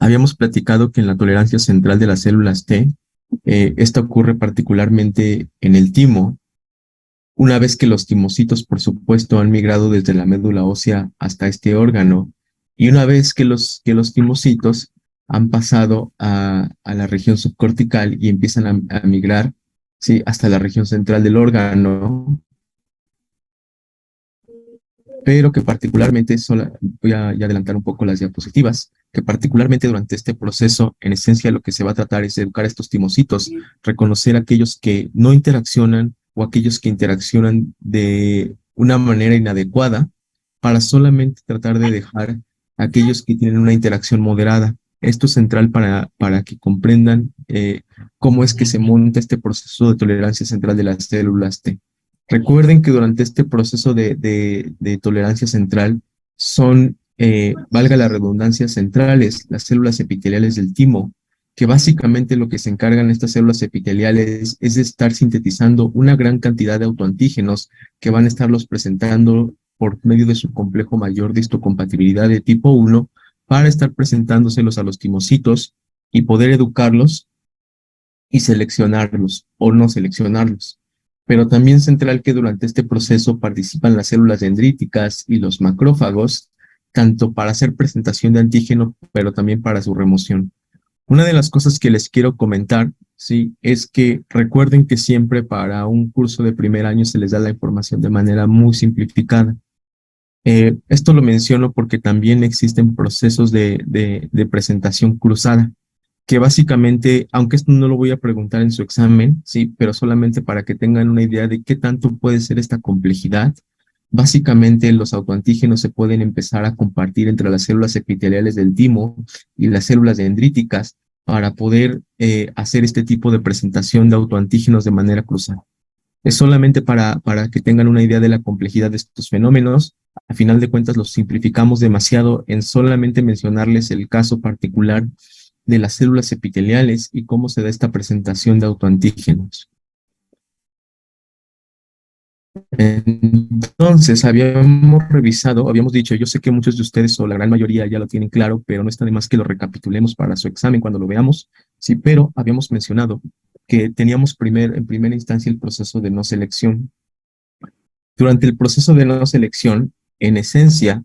Habíamos platicado que en la tolerancia central de las células T, esta ocurre particularmente en el timo, una vez que los timocitos, por supuesto, han migrado desde la médula ósea hasta este órgano, y una vez que los timocitos han pasado a la región subcortical y empiezan a migrar, ¿sí?, hasta la región central del órgano, pero que particularmente, voy a ya adelantar un poco las diapositivas, que particularmente durante este proceso, en esencia lo que se va a tratar es educar a estos timocitos, reconocer a aquellos que no interaccionan o aquellos que interaccionan de una manera inadecuada, para solamente tratar de dejar a aquellos que tienen una interacción moderada. Esto es central para que comprendan cómo es que se monta este proceso de tolerancia central de las células T. Recuerden que durante este proceso de tolerancia central son, valga la redundancia, centrales las células epiteliales del timo, que básicamente lo que se encargan estas células epiteliales es de estar sintetizando una gran cantidad de autoantígenos que van a estarlos presentando por medio de su complejo mayor de histocompatibilidad de tipo 1 para estar presentándoselos a los timocitos y poder educarlos y seleccionarlos o no seleccionarlos. Pero también central que durante este proceso participan las células dendríticas y los macrófagos, tanto para hacer presentación de antígeno, pero también para su remoción. Una de las cosas que les quiero comentar, sí, es que recuerden que siempre para un curso de primer año se les da la información de manera muy simplificada. Esto lo menciono porque también existen procesos de presentación cruzada, que básicamente, aunque esto no lo voy a preguntar en su examen, sí, pero solamente para que tengan una idea de qué tanto puede ser esta complejidad. Básicamente los autoantígenos se pueden empezar a compartir entre las células epiteliales del timo y las células dendríticas para poder hacer este tipo de presentación de autoantígenos de manera cruzada. Es solamente para que tengan una idea de la complejidad de estos fenómenos. A final de cuentas los simplificamos demasiado en solamente mencionarles el caso particular de las células epiteliales y cómo se da esta presentación de autoantígenos. Entonces, habíamos dicho, yo sé que muchos de ustedes o la gran mayoría ya lo tienen claro, pero no está de más que lo recapitulemos para su examen cuando lo veamos, sí, pero habíamos mencionado que teníamos en primera instancia el proceso de no selección. Durante el proceso de no selección, en esencia,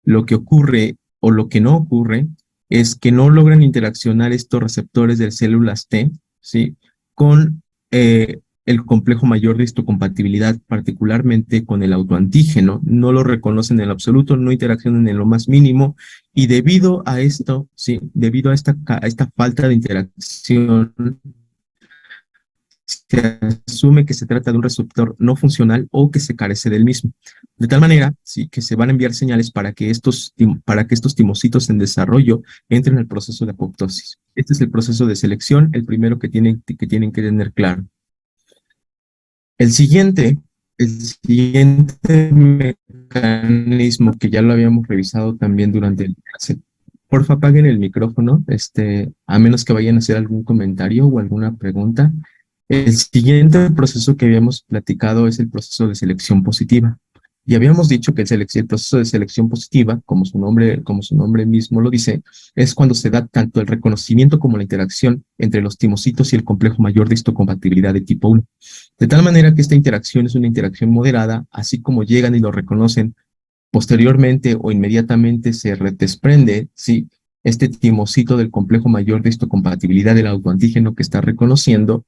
lo que ocurre o lo que no ocurre es que no logran interaccionar estos receptores de células T, ¿sí?, con el complejo mayor de histocompatibilidad, particularmente con el autoantígeno. No lo reconocen en lo absoluto, no interaccionan en lo más mínimo, y debido a esto, sí, debido a esta falta de interacción, se asume que se trata de un receptor no funcional o que se carece del mismo. De tal manera, sí, que se van a enviar señales para que estos timocitos en desarrollo entren al proceso de apoptosis. Este es el proceso de selección, el primero que tienen que tener claro. El siguiente, el siguiente mecanismo que ya lo habíamos revisado también durante el clase. Porfa, apaguen el micrófono, a menos que vayan a hacer algún comentario o alguna pregunta. El siguiente proceso que habíamos platicado es el proceso de selección positiva. Y habíamos dicho que el proceso de selección positiva, como su nombre mismo lo dice, es cuando se da tanto el reconocimiento como la interacción entre los timocitos y el complejo mayor de histocompatibilidad de tipo 1. De tal manera que esta interacción es una interacción moderada, así como llegan y lo reconocen, posteriormente o inmediatamente se desprende, ¿sí?, este timocito del complejo mayor de histocompatibilidad del autoantígeno que está reconociendo,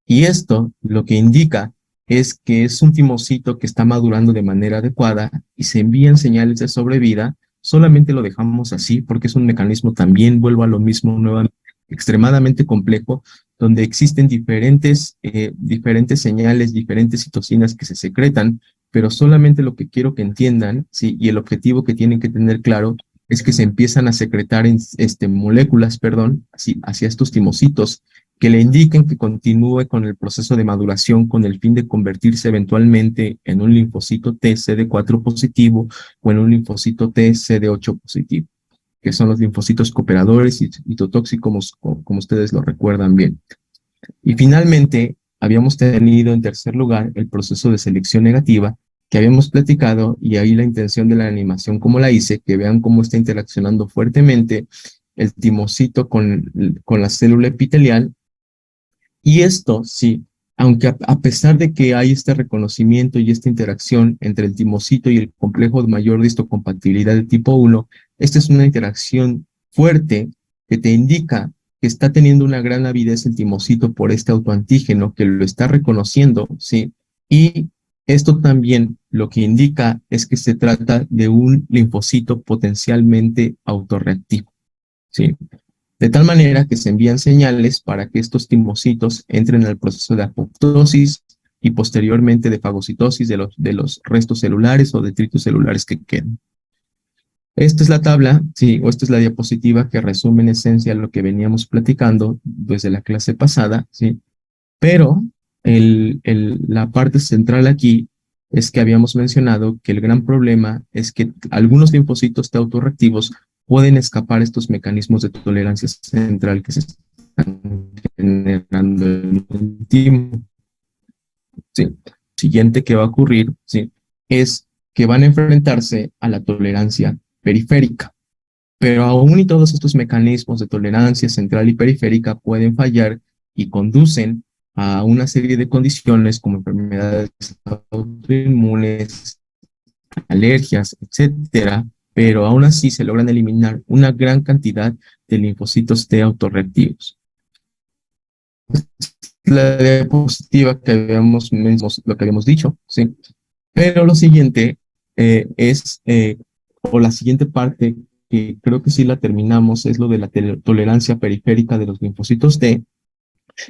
y esto lo que indica es que es un timocito que está madurando de manera adecuada y se envían señales de sobrevida. Solamente lo dejamos así porque es un mecanismo también, vuelvo a lo mismo, nuevamente, extremadamente complejo, donde existen diferentes señales, diferentes citocinas que se secretan, pero solamente lo que quiero que entiendan, sí, y el objetivo que tienen que tener claro es que se empiezan a secretar moléculas, perdón, hacia estos timocitos que le indiquen que continúe con el proceso de maduración con el fin de convertirse eventualmente en un linfocito T CD4 positivo o en un linfocito T CD8 positivo, que son los linfocitos cooperadores y citotóxicos, como ustedes lo recuerdan bien. Y finalmente, habíamos tenido en tercer lugar el proceso de selección negativa, que habíamos platicado, y ahí la intención de la animación como la hice, que vean cómo está interaccionando fuertemente el timocito con la célula epitelial. Y esto, sí, aunque a pesar de que hay este reconocimiento y esta interacción entre el timocito y el complejo de mayor histocompatibilidad de tipo 1, esta es una interacción fuerte que te indica que está teniendo una gran avidez el timocito por este autoantígeno que lo está reconociendo, ¿sí? Y esto también lo que indica es que se trata de un linfocito potencialmente autorreactivo, ¿sí? De tal manera que se envían señales para que estos timocitos entren al proceso de apoptosis y posteriormente de fagocitosis de los restos celulares o detritos celulares que queden. Esta es la tabla, sí, o esta es la diapositiva que resume en esencia lo que veníamos platicando desde la clase pasada, sí, pero la parte central aquí es que habíamos mencionado que el gran problema es que algunos linfocitos T autorreactivos pueden escapar estos mecanismos de tolerancia central que se están generando en el timo. Sí. Lo siguiente que va a ocurrir, sí, es que van a enfrentarse a la tolerancia periférica. Pero aún y todos estos mecanismos de tolerancia central y periférica pueden fallar y conducen a una serie de condiciones como enfermedades autoinmunes, alergias, etcétera, pero aún así se logran eliminar una gran cantidad de linfocitos T autorreactivos. La diapositiva que lo que habíamos dicho, ¿sí? Pero lo siguiente o la siguiente parte que creo que sí la terminamos, es lo de la tolerancia periférica de los linfocitos T.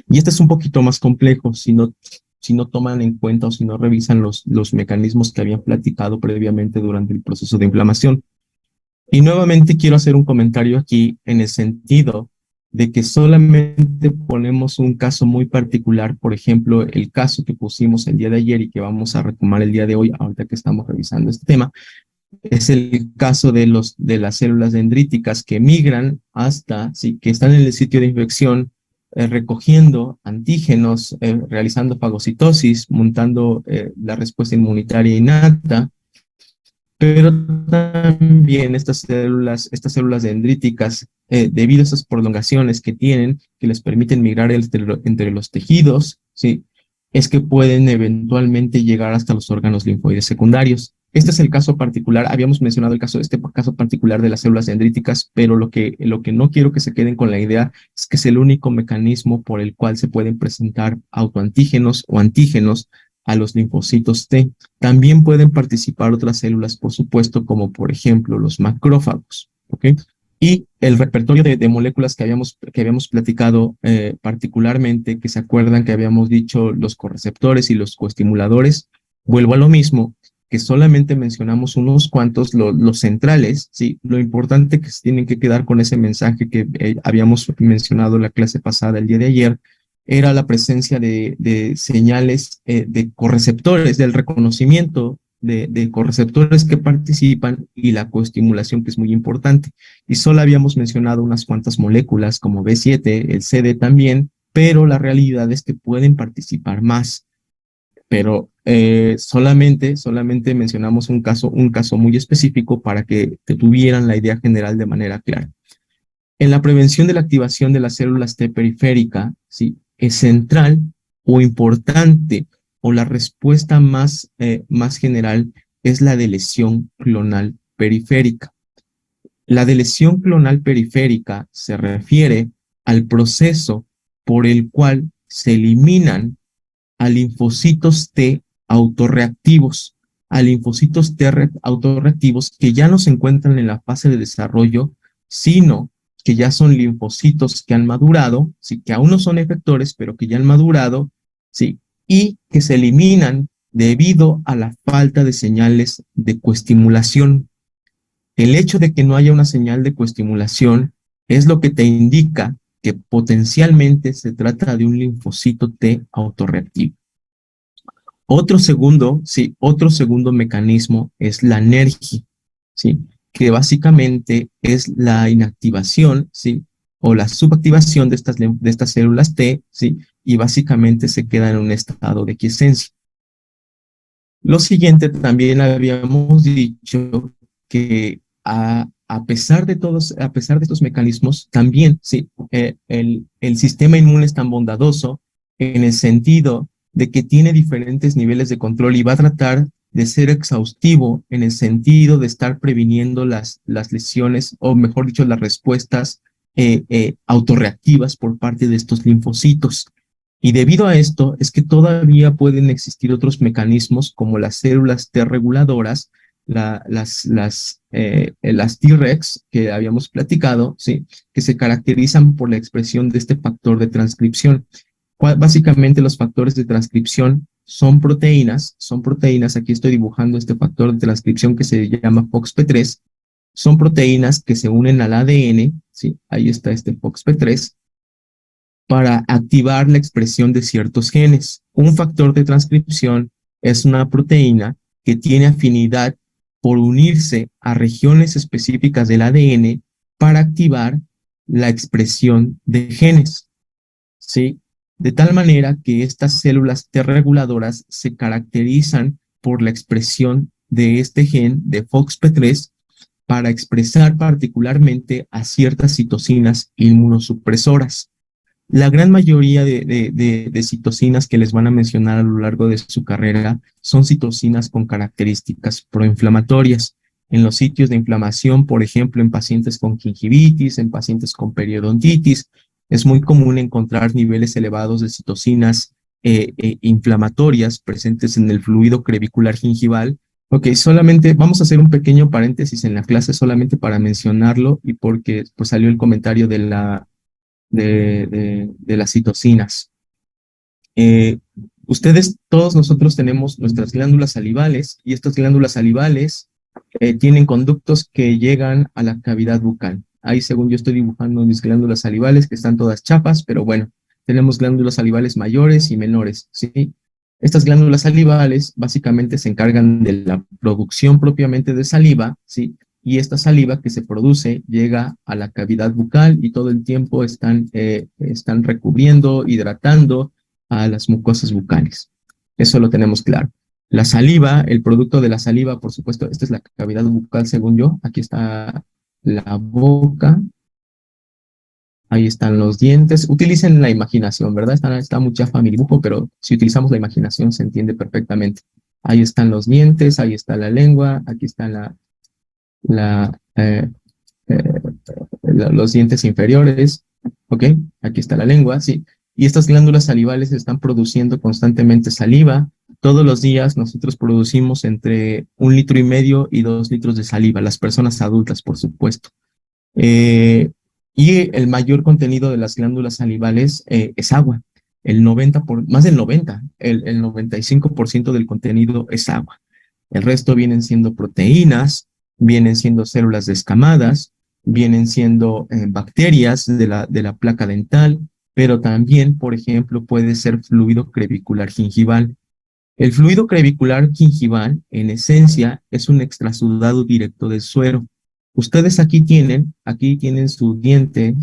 Y este es un poquito más complejo si no toman en cuenta o si no revisan los mecanismos que habían platicado previamente durante el proceso de inflamación. Y nuevamente quiero hacer un comentario aquí en el sentido de que solamente ponemos un caso muy particular, por ejemplo, el caso que pusimos el día de ayer y que vamos a retomar el día de hoy, ahorita que estamos revisando este tema, es el caso de las células dendríticas que migran hasta, sí, que están en el sitio de infección, recogiendo antígenos, realizando fagocitosis, montando la respuesta inmunitaria innata, pero también estas células dendríticas, debido a esas prolongaciones que tienen, que les permiten migrar entre los tejidos, ¿sí? Es que pueden eventualmente llegar hasta los órganos linfoides secundarios. Este es el caso particular, habíamos mencionado este caso particular de las células dendríticas, pero lo que no quiero que se queden con la idea es que es el único mecanismo por el cual se pueden presentar autoantígenos o antígenos a los linfocitos T. También pueden participar otras células, por supuesto, como por ejemplo los macrófagos, ¿ok? Y el repertorio de moléculas que habíamos platicado particularmente, que se acuerdan que habíamos dicho los correceptores y los coestimuladores, vuelvo a lo mismo, que solamente mencionamos unos cuantos, los centrales, ¿sí? Lo importante que se tienen que quedar con ese mensaje que habíamos mencionado en la clase pasada, el día de ayer, era la presencia de señales de correceptores, del reconocimiento de correceptores que participan y la coestimulación, que es muy importante. Y solo habíamos mencionado unas cuantas moléculas como B7, el CD también, pero la realidad es que pueden participar más. Pero solamente mencionamos un caso muy específico para que te tuvieran la idea general de manera clara. En la prevención de la activación de las células T periférica, ¿sí? Es central o importante, o la respuesta más general es la de lesión clonal periférica. La de lesión clonal periférica se refiere al proceso por el cual se eliminan a linfocitos T autorreactivos, a linfocitos T autorreactivos que ya no se encuentran en la fase de desarrollo, sino que ya son linfocitos que han madurado, sí, que aún no son efectores, pero que ya han madurado, sí, y que se eliminan debido a la falta de señales de coestimulación. El hecho de que no haya una señal de coestimulación es lo que te indica que potencialmente se trata de un linfocito T autorreactivo. Otro segundo mecanismo es la anergia, ¿sí? Que básicamente es la inactivación, ¿sí? O la subactivación de estas células T, ¿sí? Y básicamente se queda en un estado de quiesencia. Lo siguiente, también habíamos dicho que a pesar de todos, a pesar de estos mecanismos, también sí, el sistema inmune es tan bondadoso en el sentido de que tiene diferentes niveles de control y va a tratar de ser exhaustivo en el sentido de estar previniendo las lesiones, o mejor dicho, las respuestas autorreactivas por parte de estos linfocitos. Y debido a esto es que todavía pueden existir otros mecanismos como las células T reguladoras, las T-Rex que habíamos platicado, ¿sí? Que se caracterizan por la expresión de este factor de transcripción. Básicamente los factores de transcripción son proteínas, aquí estoy dibujando este factor de transcripción que se llama FOXP3, son proteínas que se unen al ADN, ¿sí? Ahí está este FOXP3, para activar la expresión de ciertos genes. Un factor de transcripción es una proteína que tiene afinidad por unirse a regiones específicas del ADN para activar la expresión de genes, ¿sí? De tal manera que estas células T reguladoras se caracterizan por la expresión de este gen de FOXP3 para expresar particularmente a ciertas citocinas inmunosupresoras. La gran mayoría de citocinas que les van a mencionar a lo largo de su carrera son citocinas con características proinflamatorias. En los sitios de inflamación, por ejemplo, en pacientes con gingivitis, en pacientes con periodontitis, es muy común encontrar niveles elevados de citocinas inflamatorias presentes en el fluido crevicular gingival. Ok, solamente vamos a hacer un pequeño paréntesis en la clase solamente para mencionarlo y porque pues salió el comentario de las citocinas. Eh, Ustedes, todos nosotros tenemos nuestras glándulas salivales y estas glándulas salivales tienen conductos que llegan a la cavidad bucal. Ahí, según yo estoy dibujando mis glándulas salivales, que están todas chafas, pero bueno, tenemos glándulas salivales mayores y menores, ¿sí? Estas glándulas salivales básicamente se encargan de la producción propiamente de saliva, ¿sí? Y esta saliva que se produce llega a la cavidad bucal y todo el tiempo están recubriendo, hidratando a las mucosas bucales. Eso lo tenemos claro. La saliva, el producto de la saliva, por supuesto, esta es la cavidad bucal según yo. Aquí está la boca, ahí están los dientes. Utilicen la imaginación, ¿verdad? Está muy chafa mi dibujo, pero si utilizamos la imaginación se entiende perfectamente. Ahí están los dientes, ahí está la lengua, aquí está la, eh, eh, los dientes inferiores, ¿ok? Aquí está la lengua, sí. Y estas glándulas salivales están produciendo constantemente saliva. Todos los días nosotros producimos entre 1,5 litros y 2 litros de saliva, las personas adultas, por supuesto. Eh, y el mayor contenido de las glándulas salivales es agua. Más del 90, el 95% del contenido es agua. El resto vienen siendo proteínas, vienen siendo células descamadas, vienen siendo bacterias de la placa dental, pero también, por ejemplo, puede ser fluido crevicular gingival. El fluido crevicular gingival, en esencia, es un extrasudado directo del suero. Ustedes aquí tienen su diente,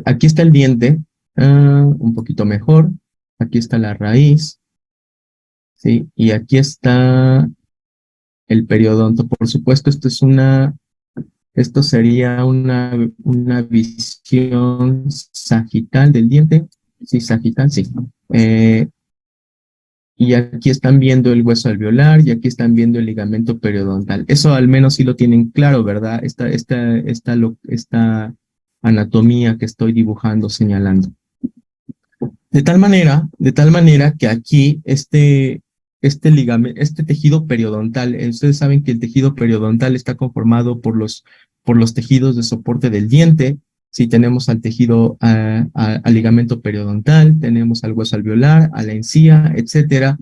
aquí está el diente, un poquito mejor, aquí está la raíz, ¿sí? Y aquí está el periodonto. Por supuesto, esto sería una visión sagital del diente. Sí, sagital, sí. Y aquí están viendo el hueso alveolar y aquí están viendo el ligamento periodontal. Eso al menos sí lo tienen claro, ¿verdad? Esta anatomía que estoy dibujando, señalando. De tal manera que aquí este tejido periodontal, ustedes saben que el tejido periodontal está conformado por los tejidos de soporte del diente. Si tenemos al tejido, al ligamento periodontal, tenemos al hueso alveolar, a la encía, etcétera.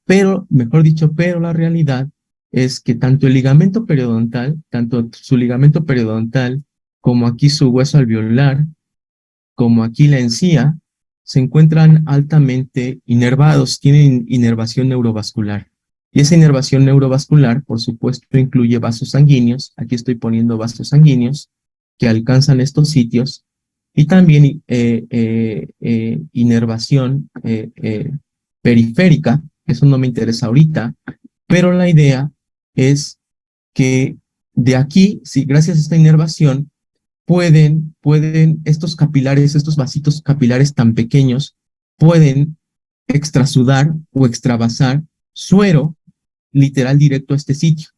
Pero la realidad es que tanto el ligamento periodontal, tanto su ligamento periodontal, como aquí su hueso alveolar, como aquí la encía, se encuentran altamente inervados, tienen inervación neurovascular. Y esa inervación neurovascular, por supuesto, incluye vasos sanguíneos. Aquí estoy poniendo vasos sanguíneos que alcanzan estos sitios. Y también inervación periférica. Eso no me interesa ahorita. Pero la idea es que De aquí, sí, gracias a esta inervación, pueden estos capilares, estos vasitos capilares tan pequeños, pueden extrasudar o extravasar suero literal directo a este sitio.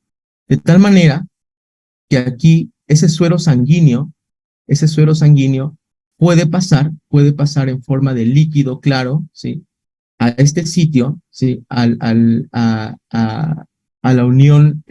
De tal manera que aquí ese suero sanguíneo puede pasar en forma de líquido claro, ¿sí? A este sitio, ¿sí? A la unión,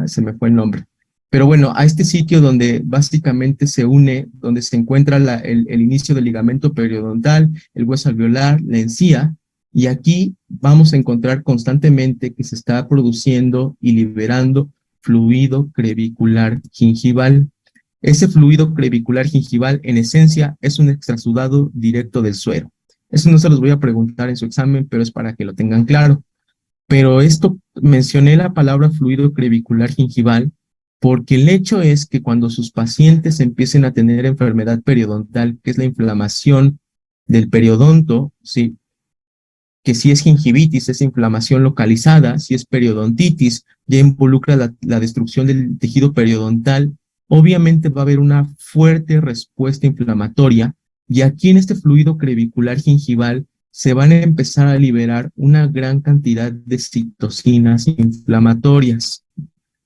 se me fue el nombre. Pero bueno, a este sitio donde básicamente se une, donde se encuentra el inicio del ligamento periodontal, el hueso alveolar, la encía, y aquí vamos a encontrar constantemente que se está produciendo y liberando fluido crevicular gingival. Ese fluido crevicular gingival, en esencia, es un extrasudado directo del suero. Eso no se los voy a preguntar en su examen, pero es para que lo tengan claro. Pero esto, mencioné la palabra fluido crevicular gingival porque el hecho es que cuando sus pacientes empiecen a tener enfermedad periodontal, que es la inflamación del periodonto, ¿sí? Que si es gingivitis, es inflamación localizada, si es periodontitis, ya involucra la destrucción del tejido periodontal, obviamente va a haber una fuerte respuesta inflamatoria y aquí en este fluido crevicular gingival se van a empezar a liberar una gran cantidad de citocinas inflamatorias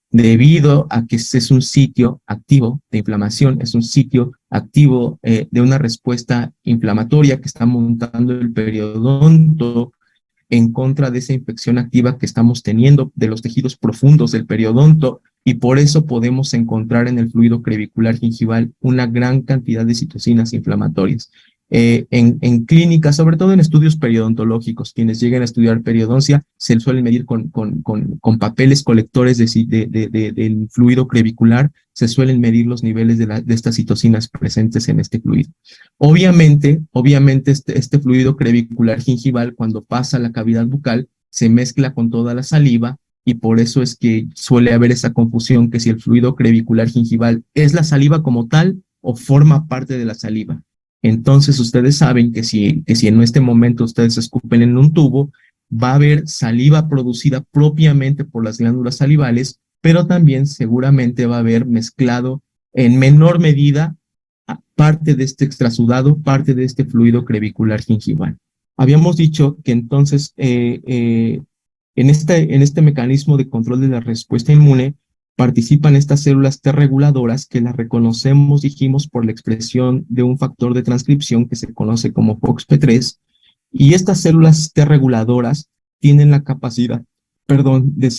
debido a que es un sitio activo de inflamación, es un sitio activo de una respuesta inflamatoria que está montando el periodonto en contra de esa infección activa que estamos teniendo de los tejidos profundos del periodonto y por eso podemos encontrar en el fluido crevicular gingival una gran cantidad de citocinas inflamatorias. En clínicas, sobre todo en estudios periodontológicos, quienes lleguen a estudiar periodoncia se suelen medir con papeles colectores del fluido crevicular, se suelen medir los niveles de estas citocinas presentes en este fluido. Obviamente este fluido crevicular gingival cuando pasa a la cavidad bucal se mezcla con toda la saliva y por eso es que suele haber esa confusión que si el fluido crevicular gingival es la saliva como tal o forma parte de la saliva. Entonces ustedes saben que si en este momento ustedes escupen en un tubo, va a haber saliva producida propiamente por las glándulas salivales, pero también seguramente va a haber mezclado en menor medida parte de este extrasudado, parte de este fluido crevicular gingival. Habíamos dicho que entonces en este mecanismo de control de la respuesta inmune participan estas células T reguladoras que las reconocemos, dijimos, por la expresión de un factor de transcripción que se conoce como FOXP3, y estas células T reguladoras tienen la capacidad, perdón, de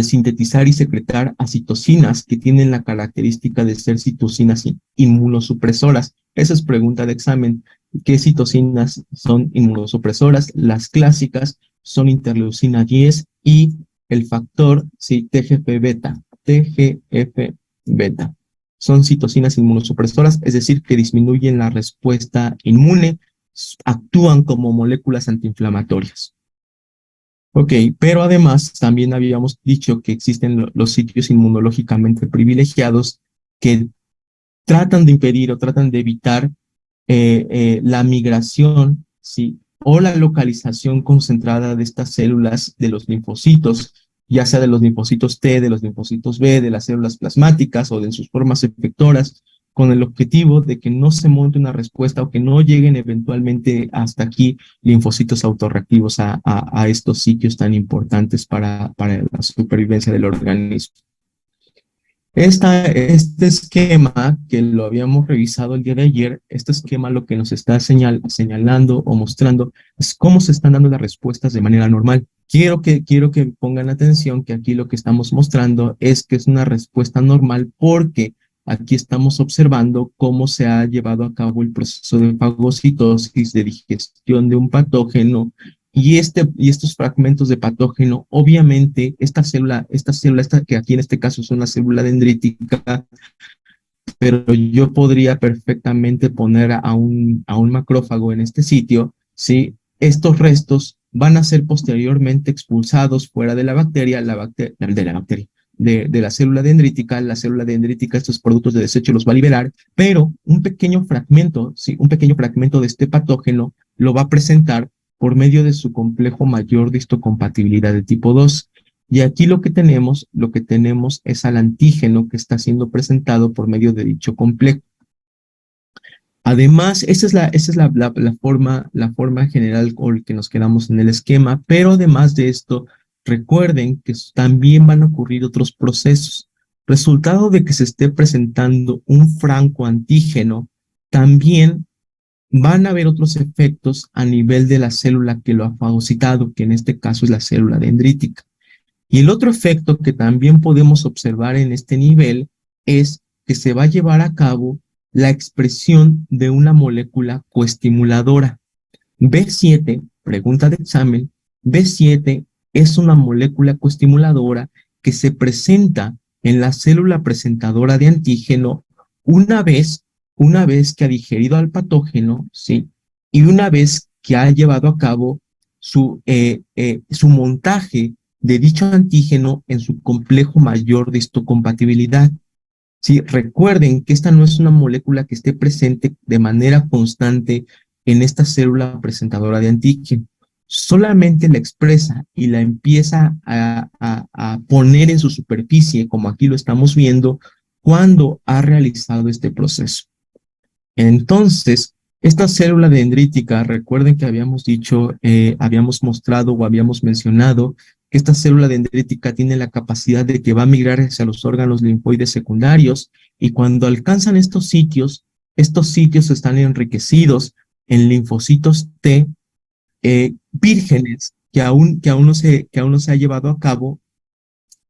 sintetizar y secretar a citocinas que tienen la característica de ser citocinas inmunosupresoras. Esa es pregunta de examen. ¿Qué citocinas son inmunosupresoras? Las clásicas son interleucina 10 y el factor sí, TGF-beta. TGF-beta. Son citocinas inmunosupresoras, es decir, que disminuyen la respuesta inmune, actúan como moléculas antiinflamatorias. Ok, pero además también habíamos dicho que existen los sitios inmunológicamente privilegiados que tratan de impedir o tratan de evitar la migración, ¿sí? O la localización concentrada de estas células de los linfocitos, ya sea de los linfocitos T, de los linfocitos B, de las células plasmáticas o de sus formas efectoras, con el objetivo de que no se monte una respuesta o que no lleguen eventualmente hasta aquí linfocitos autorreactivos a estos sitios tan importantes para la supervivencia del organismo. Este esquema que lo habíamos revisado el día de ayer, este esquema lo que nos está señalando o mostrando es cómo se están dando las respuestas de manera normal. Quiero que pongan atención que aquí lo que estamos mostrando es que es una respuesta normal porque aquí estamos observando cómo se ha llevado a cabo el proceso de fagocitosis, de digestión de un patógeno y estos fragmentos de patógeno, obviamente, esta que aquí en este caso es una célula dendrítica, pero yo podría perfectamente poner a un macrófago en este sitio, ¿sí? Estos restos van a ser posteriormente expulsados fuera de la bacteria, de la célula dendrítica, estos productos de desecho los va a liberar, pero un pequeño fragmento, ¿sí? Un pequeño fragmento de este patógeno lo va a presentar por medio de su complejo mayor de histocompatibilidad de tipo 2. Y aquí lo que tenemos es al antígeno que está siendo presentado por medio de dicho complejo. Además, esa es la forma general con la que nos quedamos en el esquema, pero además de esto, recuerden que también van a ocurrir otros procesos. Resultado de que se esté presentando un franco antígeno, también van a haber otros efectos a nivel de la célula que lo ha fagocitado, que en este caso es la célula dendrítica. Y el otro efecto que también podemos observar en este nivel es que se va a llevar a cabo la expresión de una molécula coestimuladora. B7, pregunta de examen, B7 es una molécula coestimuladora que se presenta en la célula presentadora de antígeno una vez, una vez que ha digerido al patógeno, ¿sí? Y una vez que ha llevado a cabo su montaje de dicho antígeno en su complejo mayor de histocompatibilidad. Sí, recuerden que esta no es una molécula que esté presente de manera constante en esta célula presentadora de antígeno. Solamente la expresa y la empieza a poner en su superficie, como aquí lo estamos viendo, cuando ha realizado este proceso. Entonces, esta célula dendrítica, recuerden que habíamos dicho, habíamos mostrado o habíamos mencionado que esta célula dendrítica tiene la capacidad de que va a migrar hacia los órganos linfoides secundarios y cuando alcanzan estos sitios están enriquecidos en linfocitos T vírgenes que aún no se ha llevado a cabo,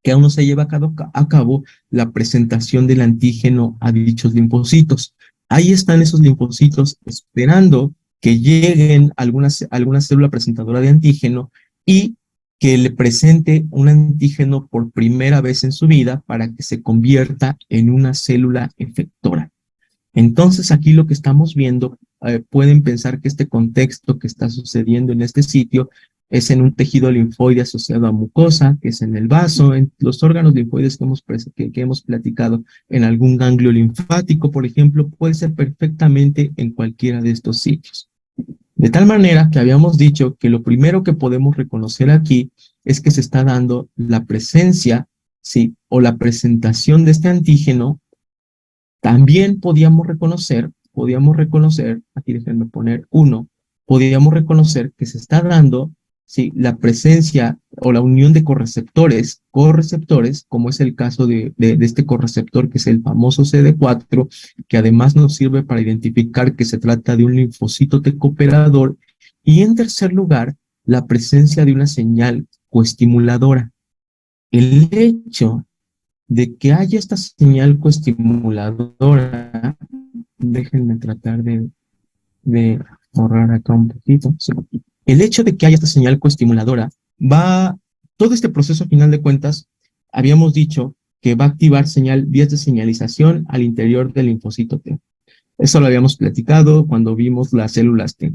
que aún no se lleva a cabo la presentación del antígeno a dichos linfocitos. Ahí están esos linfocitos esperando que lleguen alguna célula presentadora de antígeno y que le presente un antígeno por primera vez en su vida para que se convierta en una célula efectora. Entonces aquí lo que estamos viendo, pueden pensar que este contexto que está sucediendo en este sitio es en un tejido linfoide asociado a mucosa, que es en el vaso, en los órganos linfoides que hemos platicado, en algún ganglio linfático, por ejemplo, puede ser perfectamente en cualquiera de estos sitios. De tal manera que habíamos dicho que lo primero que podemos reconocer aquí es que se está dando la presencia, sí, o la presentación de este antígeno. También podíamos reconocer, aquí déjenme poner uno, podíamos reconocer que se está dando, sí, la presencia o la unión de correceptores, como es el caso de este correceptor que es el famoso CD4, que además nos sirve para identificar que se trata de un linfocito T cooperador. Y en tercer lugar, la presencia de una señal coestimuladora. El hecho de que haya esta señal coestimuladora, déjenme tratar de ahorrar acá un poquito. Sí. El hecho de que haya esta señal coestimuladora todo este proceso a final de cuentas, habíamos dicho que va a activar vías de señalización al interior del linfocito T. Eso lo habíamos platicado cuando vimos las células T.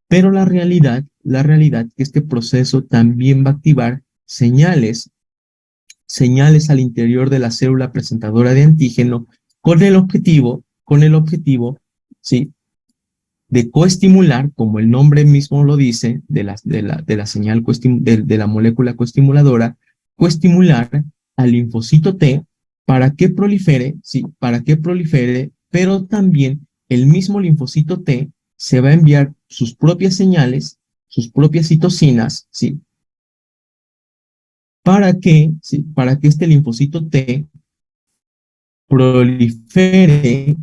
Pero la realidad que este proceso también va a activar señales al interior de la célula presentadora de antígeno con el objetivo, ¿sí? De coestimular, como el nombre mismo lo dice, de la señal de la molécula coestimuladora, coestimular al linfocito T para que prolifere, ¿sí? Para que prolifere, pero también el mismo linfocito T se va a enviar sus propias señales, sus propias citocinas, ¿sí? Para que este linfocito T prolifere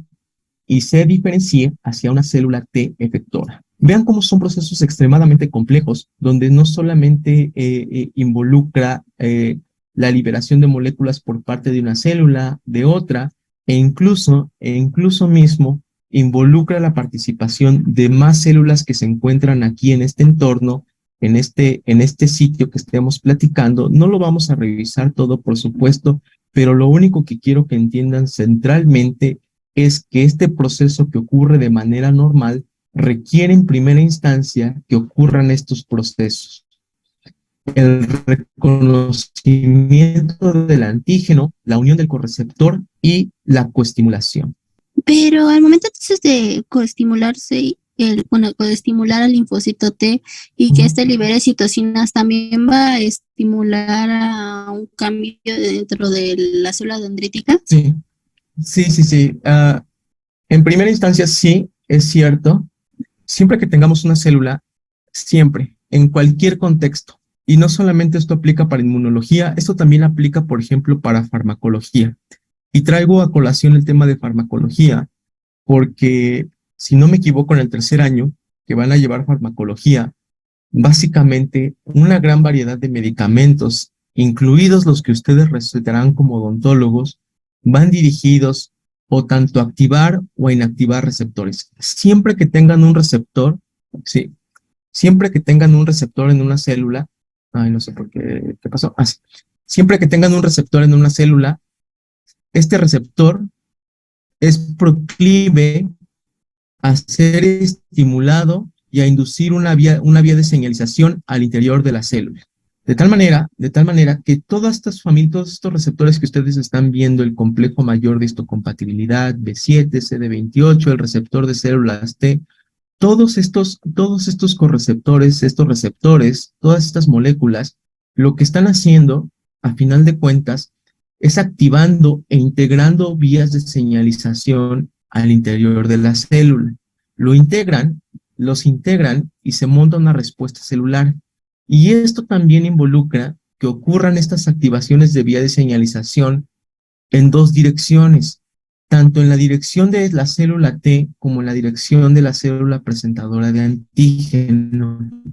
y se diferencie hacia una célula T efectora. Vean cómo son procesos extremadamente complejos, donde no solamente involucra la liberación de moléculas por parte de una célula, de otra, e incluso mismo involucra la participación de más células que se encuentran aquí en este entorno, en este sitio que estemos platicando. No lo vamos a revisar todo, por supuesto, pero lo único que quiero que entiendan centralmente es que este proceso que ocurre de manera normal requiere en primera instancia que ocurran estos procesos. El reconocimiento del antígeno, la unión del correceptor y la coestimulación. Pero al momento entonces de coestimularse, bueno, puede estimular al linfocito T y que este libere citocinas, también va a estimular a un cambio dentro de la célula dendrítica. Sí, sí. En primera instancia, sí, es cierto. Siempre que tengamos una célula, siempre, en cualquier contexto, y no solamente esto aplica para inmunología, esto también aplica, por ejemplo, para farmacología. Y traigo a colación el tema de farmacología, porque si no me equivoco, en el tercer año que van a llevar farmacología, básicamente una gran variedad de medicamentos, incluidos los que ustedes recetarán como odontólogos, van dirigidos o tanto a activar o a inactivar receptores. Siempre que tengan un receptor, sí, siempre que tengan un receptor en una célula, ay, no sé por qué pasó, sí. Siempre que tengan un receptor en una célula, este receptor es proclive a ser estimulado y a inducir una vía de señalización al interior de la célula. De tal manera que todas estas familias, todos estos receptores que ustedes están viendo, el complejo mayor de histocompatibilidad, B7, CD28, el receptor de células T, todos estos correceptores, estos receptores, todas estas moléculas, lo que están haciendo, a final de cuentas, es activando e integrando vías de señalización al interior de la célula. Lo integran, los integran y se monta una respuesta celular. Y esto también involucra que ocurran estas activaciones de vía de señalización en dos direcciones, tanto en la dirección de la célula T como en la dirección de la célula presentadora de antígeno.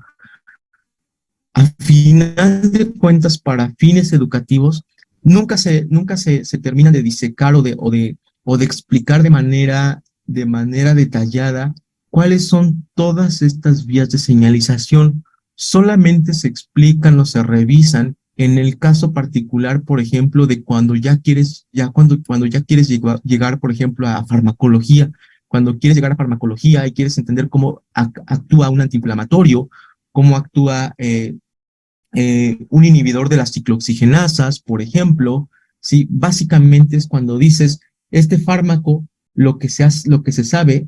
A final de cuentas, para fines educativos, nunca se termina de disecar o de explicar de manera detallada cuáles son todas estas vías de señalización. Solamente se explican o se revisan en el caso particular, por ejemplo, de cuando cuando ya quieres llegar, por ejemplo, a farmacología, cuando quieres llegar a farmacología y quieres entender cómo actúa un antiinflamatorio, cómo actúa un inhibidor de las ciclooxigenasas, por ejemplo, ¿sí? Básicamente es cuando dices, este fármaco, lo que se sabe,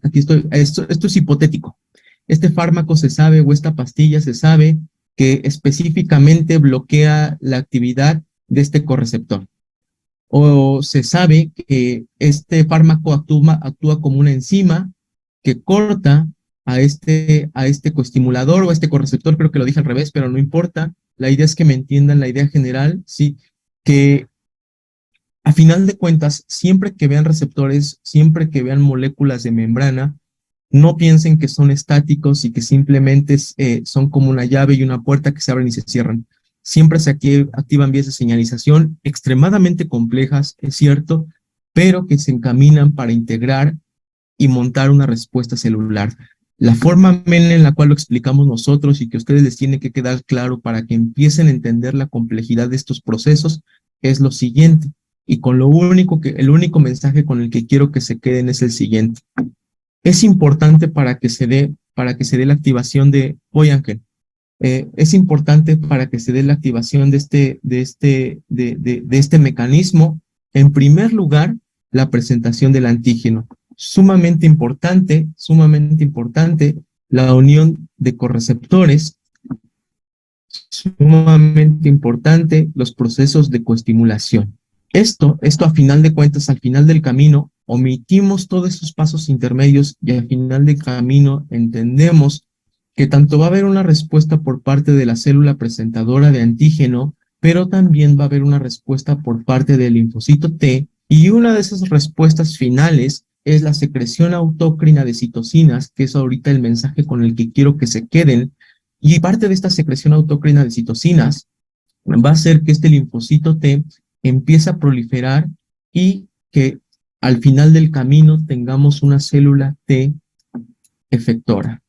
esto es hipotético, este fármaco se sabe o esta pastilla se sabe que específicamente bloquea la actividad de este correceptor. O se sabe que este fármaco actúa como una enzima que corta a este coestimulador o a este correceptor, creo que lo dije al revés, pero no importa. La idea es que me entiendan la idea general, sí, que a final de cuentas, siempre que vean receptores, siempre que vean moléculas de membrana, no piensen que son estáticos y que simplemente son como una llave y una puerta que se abren y se cierran. Siempre se activan vías de señalización extremadamente complejas, es cierto, pero que se encaminan para integrar y montar una respuesta celular. La forma en la cual lo explicamos nosotros y que a ustedes les tiene que quedar claro para que empiecen a entender la complejidad de estos procesos es lo siguiente. Y el único mensaje con el que quiero que se queden es el siguiente. Es importante para que se dé la activación voy Ángel, es importante para que se dé la activación de este mecanismo, en primer lugar, la presentación del antígeno. Sumamente importante, la unión de correceptores, sumamente importante, los procesos de coestimulación. Esto a final de cuentas, al final del camino, omitimos todos esos pasos intermedios y al final del camino entendemos que tanto va a haber una respuesta por parte de la célula presentadora de antígeno, pero también va a haber una respuesta por parte del linfocito T, y una de esas respuestas finales es la secreción autócrina de citocinas, que es ahorita el mensaje con el que quiero que se queden, y parte de esta secreción autócrina de citocinas va a hacer que este linfocito T empiece a proliferar y que al final del camino tengamos una célula T efectora.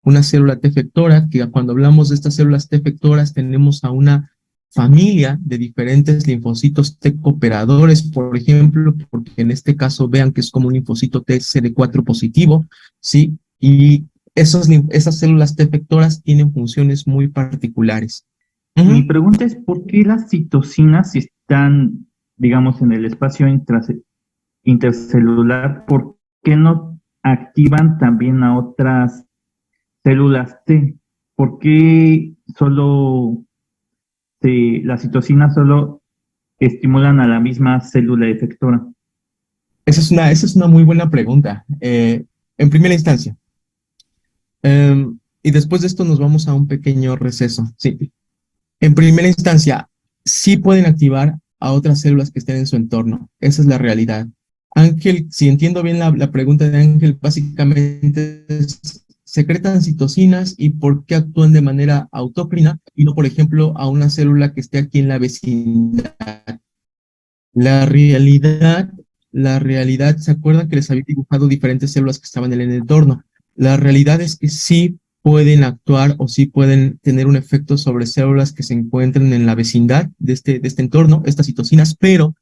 Una célula T efectora, que cuando hablamos de estas células T efectoras tenemos a una familia de diferentes linfocitos T cooperadores, por ejemplo, porque en este caso vean que es como un linfocito T CD4 positivo, ¿sí? Y esas células T efectoras tienen funciones muy particulares. Mi pregunta es, ¿por qué las citocinas, si están, digamos, en el espacio intercelular, por qué no activan también a otras células T. ¿Por qué las citocinas solo estimulan a la misma célula efectora? Esa es una muy buena pregunta. En primera instancia, y después de esto nos vamos a un pequeño receso. Sí. En primera instancia, sí pueden activar a otras células que estén en su entorno. Esa es la realidad. Ángel, si entiendo bien la pregunta de Ángel, básicamente es, secretan citocinas y por qué actúan de manera autócrina y no, por ejemplo, a una célula que esté aquí en la vecindad. La realidad, la realidad, ¿se acuerdan que les había dibujado diferentes células que estaban en el entorno? La realidad es que sí pueden actuar o sí pueden tener un efecto sobre células que se encuentran en la vecindad de este entorno, estas citocinas, pero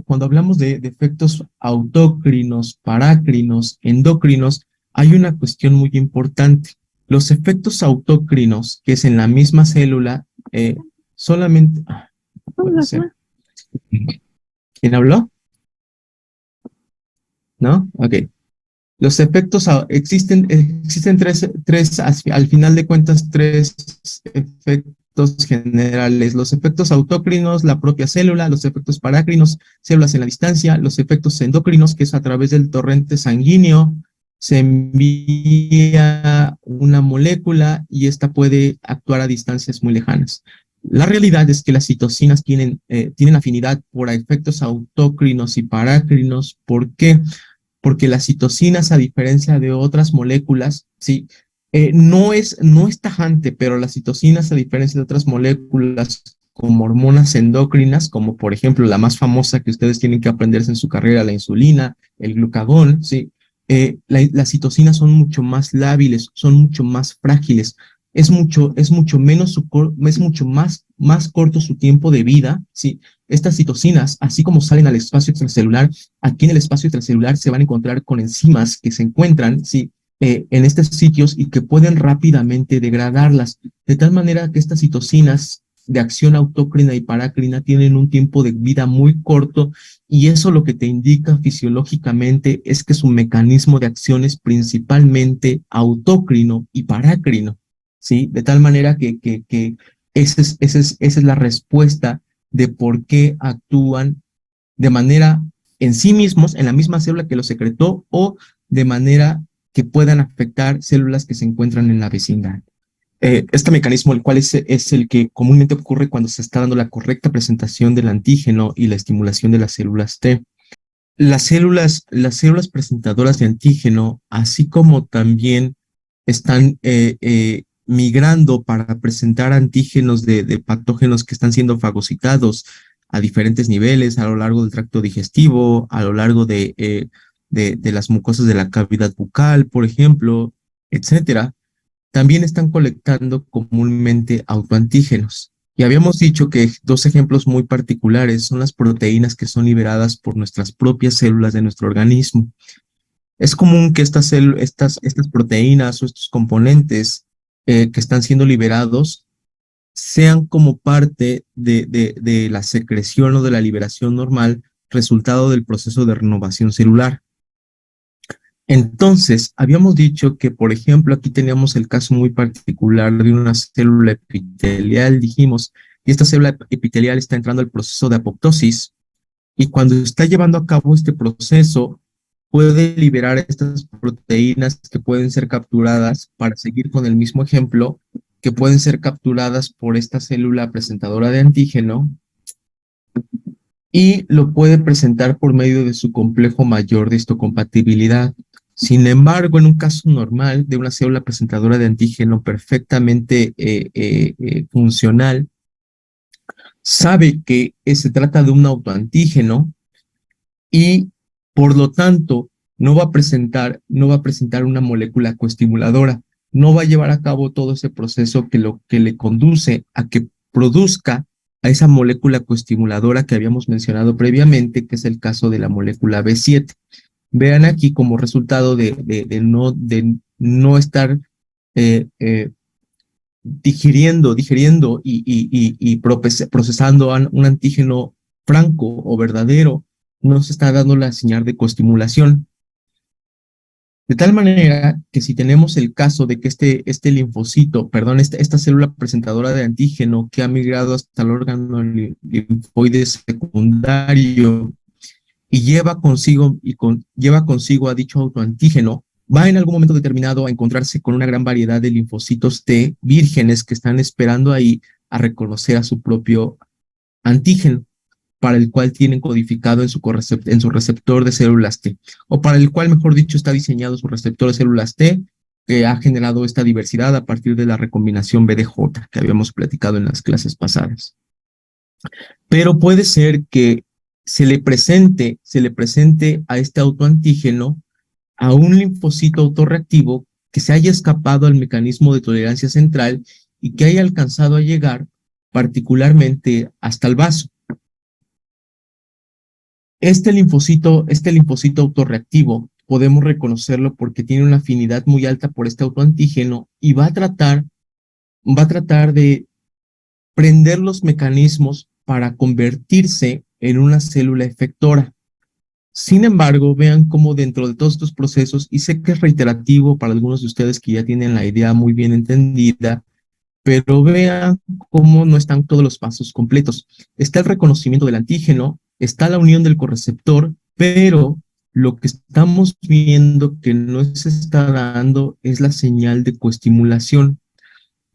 cuando hablamos de efectos autócrinos, parácrinos, endocrinos, hay una cuestión muy importante. Los efectos autócrinos, que es en la misma célula, solamente... puede ser. ¿Quién habló? ¿No? Ok. Los efectos, existen al final de cuentas, tres efectos generales. Los efectos autócrinos, la propia célula, los efectos parácrinos, células en la distancia, los efectos endócrinos, que es a través del torrente sanguíneo, se envía una molécula y esta puede actuar a distancias muy lejanas. La realidad es que las citocinas tienen afinidad por efectos autócrinos y parácrinos. ¿Por qué? Porque las citocinas, a diferencia de otras moléculas, sí, no es tajante, pero las citocinas, a diferencia de otras moléculas como hormonas endócrinas, como por ejemplo la más famosa que ustedes tienen que aprenderse en su carrera, la insulina, el glucagón, sí, las citocinas son mucho más lábiles, son mucho más frágiles, es mucho más corto su tiempo de vida, sí. Estas citocinas, así como salen al espacio extracelular, aquí en el espacio extracelular se van a encontrar con enzimas que se encuentran, sí, en estos sitios y que pueden rápidamente degradarlas, de tal manera que estas citocinas de acción autócrina y parácrina tienen un tiempo de vida muy corto y eso lo que te indica fisiológicamente es que su mecanismo de acción es principalmente autócrino y parácrino, ¿sí? De tal manera que esa es la respuesta de por qué actúan de manera en sí mismos, en la misma célula que lo secretó, o de manera que puedan afectar células que se encuentran en la vecindad. Este mecanismo, el cual es el que comúnmente ocurre cuando se está dando la correcta presentación del antígeno y la estimulación de las células T. Las células presentadoras de antígeno, así como también están migrando para presentar antígenos de patógenos que están siendo fagocitados a diferentes niveles, a lo largo del tracto digestivo, a lo largo de las mucosas de la cavidad bucal, por ejemplo, etcétera, también están colectando comúnmente autoantígenos. Y habíamos dicho que dos ejemplos muy particulares son las proteínas que son liberadas por nuestras propias células de nuestro organismo. Es común que estas proteínas o estos componentes que están siendo liberados sean como parte de la secreción o de la liberación normal, resultado del proceso de renovación celular. Entonces, habíamos dicho que, por ejemplo, aquí teníamos el caso muy particular de una célula epitelial, dijimos, y esta célula epitelial está entrando al proceso de apoptosis, y cuando está llevando a cabo este proceso, puede liberar estas proteínas que pueden ser capturadas, para seguir con el mismo ejemplo, que pueden ser capturadas por esta célula presentadora de antígeno, y lo puede presentar por medio de su complejo mayor de histocompatibilidad. Sin embargo, en un caso normal de una célula presentadora de antígeno perfectamente funcional, sabe que se trata de un autoantígeno y por lo tanto no va a presentar una molécula coestimuladora, no va a llevar a cabo todo ese proceso que le conduce a que produzca a esa molécula coestimuladora que habíamos mencionado previamente, que es el caso de la molécula B7. Vean aquí como resultado de no estar digiriendo y procesando un antígeno franco o verdadero, no se está dando la señal de coestimulación. De tal manera que si tenemos el caso de que este linfocito, perdón, esta célula presentadora de antígeno que ha migrado hasta el órgano linfoide secundario y lleva consigo a dicho autoantígeno, va en algún momento determinado a encontrarse con una gran variedad de linfocitos T vírgenes que están esperando ahí a reconocer a su propio antígeno, para el cual tienen codificado en su receptor de células T, o para el cual, mejor dicho, está diseñado su receptor de células T, que ha generado esta diversidad a partir de la recombinación BDJ que habíamos platicado en las clases pasadas. Pero puede ser que se le presente a este autoantígeno a un linfocito autorreactivo que se haya escapado al mecanismo de tolerancia central y que haya alcanzado a llegar particularmente hasta el vaso. Este linfocito autorreactivo podemos reconocerlo porque tiene una afinidad muy alta por este autoantígeno y va a tratar de prender los mecanismos para convertirse en una célula efectora. Sin embargo, vean cómo dentro de todos estos procesos, y sé que es reiterativo para algunos de ustedes que ya tienen la idea muy bien entendida, pero vean cómo no están todos los pasos completos. Está el reconocimiento del antígeno, está la unión del correceptor, pero lo que estamos viendo que no se está dando es la señal de coestimulación.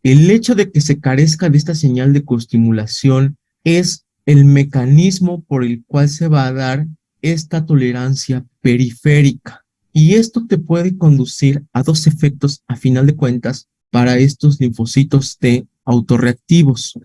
El hecho de que se carezca de esta señal de coestimulación es el mecanismo por el cual se va a dar esta tolerancia periférica. Y esto te puede conducir a dos efectos, a final de cuentas, para estos linfocitos T autorreactivos.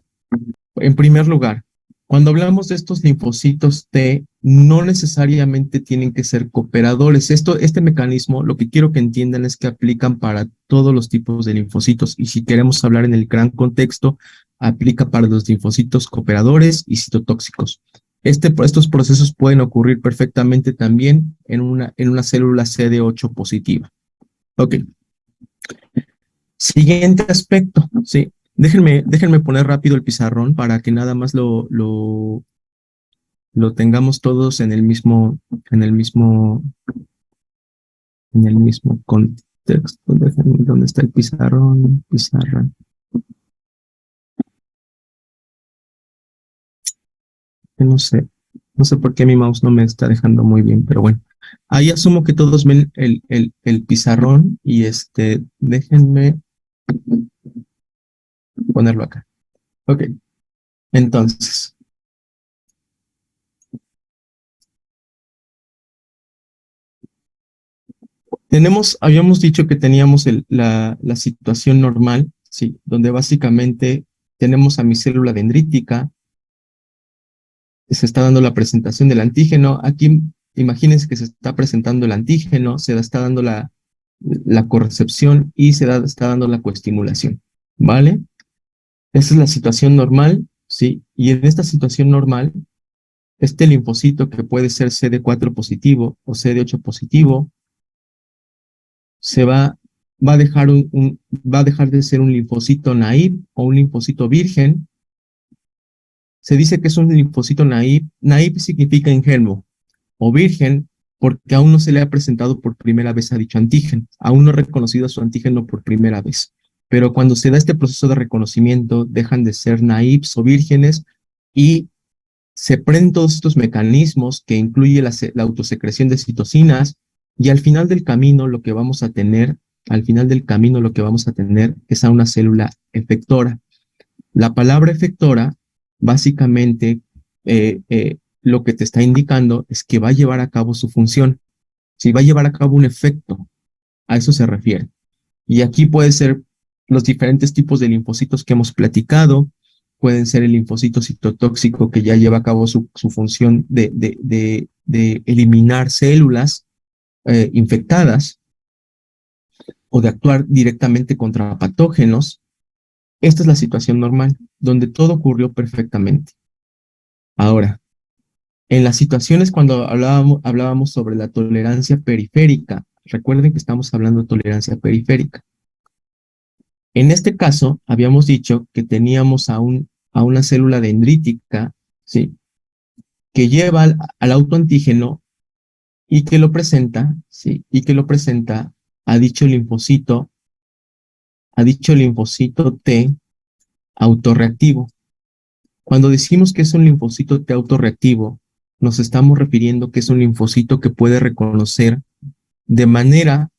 En primer lugar, cuando hablamos de estos linfocitos T, no necesariamente tienen que ser cooperadores. Este mecanismo, lo que quiero que entiendan es que aplican para todos los tipos de linfocitos. Y si queremos hablar en el gran contexto, aplica para los linfocitos cooperadores y citotóxicos. Estos procesos pueden ocurrir perfectamente también en una célula CD8 positiva. Ok. Siguiente aspecto, sí. Déjenme poner rápido el pizarrón para que nada más lo tengamos todos en el mismo contexto. Déjenme, ¿dónde está el pizarrón? Pizarra. No sé por qué mi mouse no me está dejando muy bien, pero bueno. Ahí asumo que todos ven el pizarrón y déjenme ponerlo acá. Ok, entonces. Habíamos dicho que teníamos la situación normal, sí, donde básicamente tenemos a mi célula dendrítica, se está dando la presentación del antígeno. Aquí imagínense que se está presentando el antígeno, se está dando la correcepción y está dando la coestimulación, ¿vale? Esa es la situación normal, ¿sí? Y en esta situación normal, este linfocito que puede ser CD4 positivo o CD8 positivo, va a dejar de ser un linfocito naive o un linfocito virgen. Se dice que es un linfocito naive. Naive significa ingenuo o virgen porque aún no se le ha presentado por primera vez a dicho antígeno, aún no ha reconocido a su antígeno por primera vez. Pero cuando se da este proceso de reconocimiento, dejan de ser naives o vírgenes y se prenden todos estos mecanismos que incluye la autosecreción de citocinas, y al final del camino lo que vamos a tener es a una célula efectora. La palabra efectora básicamente lo que te está indicando es que va a llevar a cabo su función, si va a llevar a cabo un efecto, a eso se refiere. Y aquí puede ser los diferentes tipos de linfocitos que hemos platicado, pueden ser el linfocito citotóxico que ya lleva a cabo su función de eliminar células infectadas o de actuar directamente contra patógenos. Esta es la situación normal, donde todo ocurrió perfectamente. Ahora, en las situaciones cuando hablábamos sobre la tolerancia periférica, recuerden que estamos hablando de tolerancia periférica. En este caso, habíamos dicho que teníamos a una célula dendrítica, ¿sí?, que lleva al autoantígeno y que lo presenta, ¿sí?, y que lo presenta a dicho linfocito T autorreactivo. Cuando decimos que es un linfocito T autorreactivo, nos estamos refiriendo que es un linfocito que puede reconocer de manera,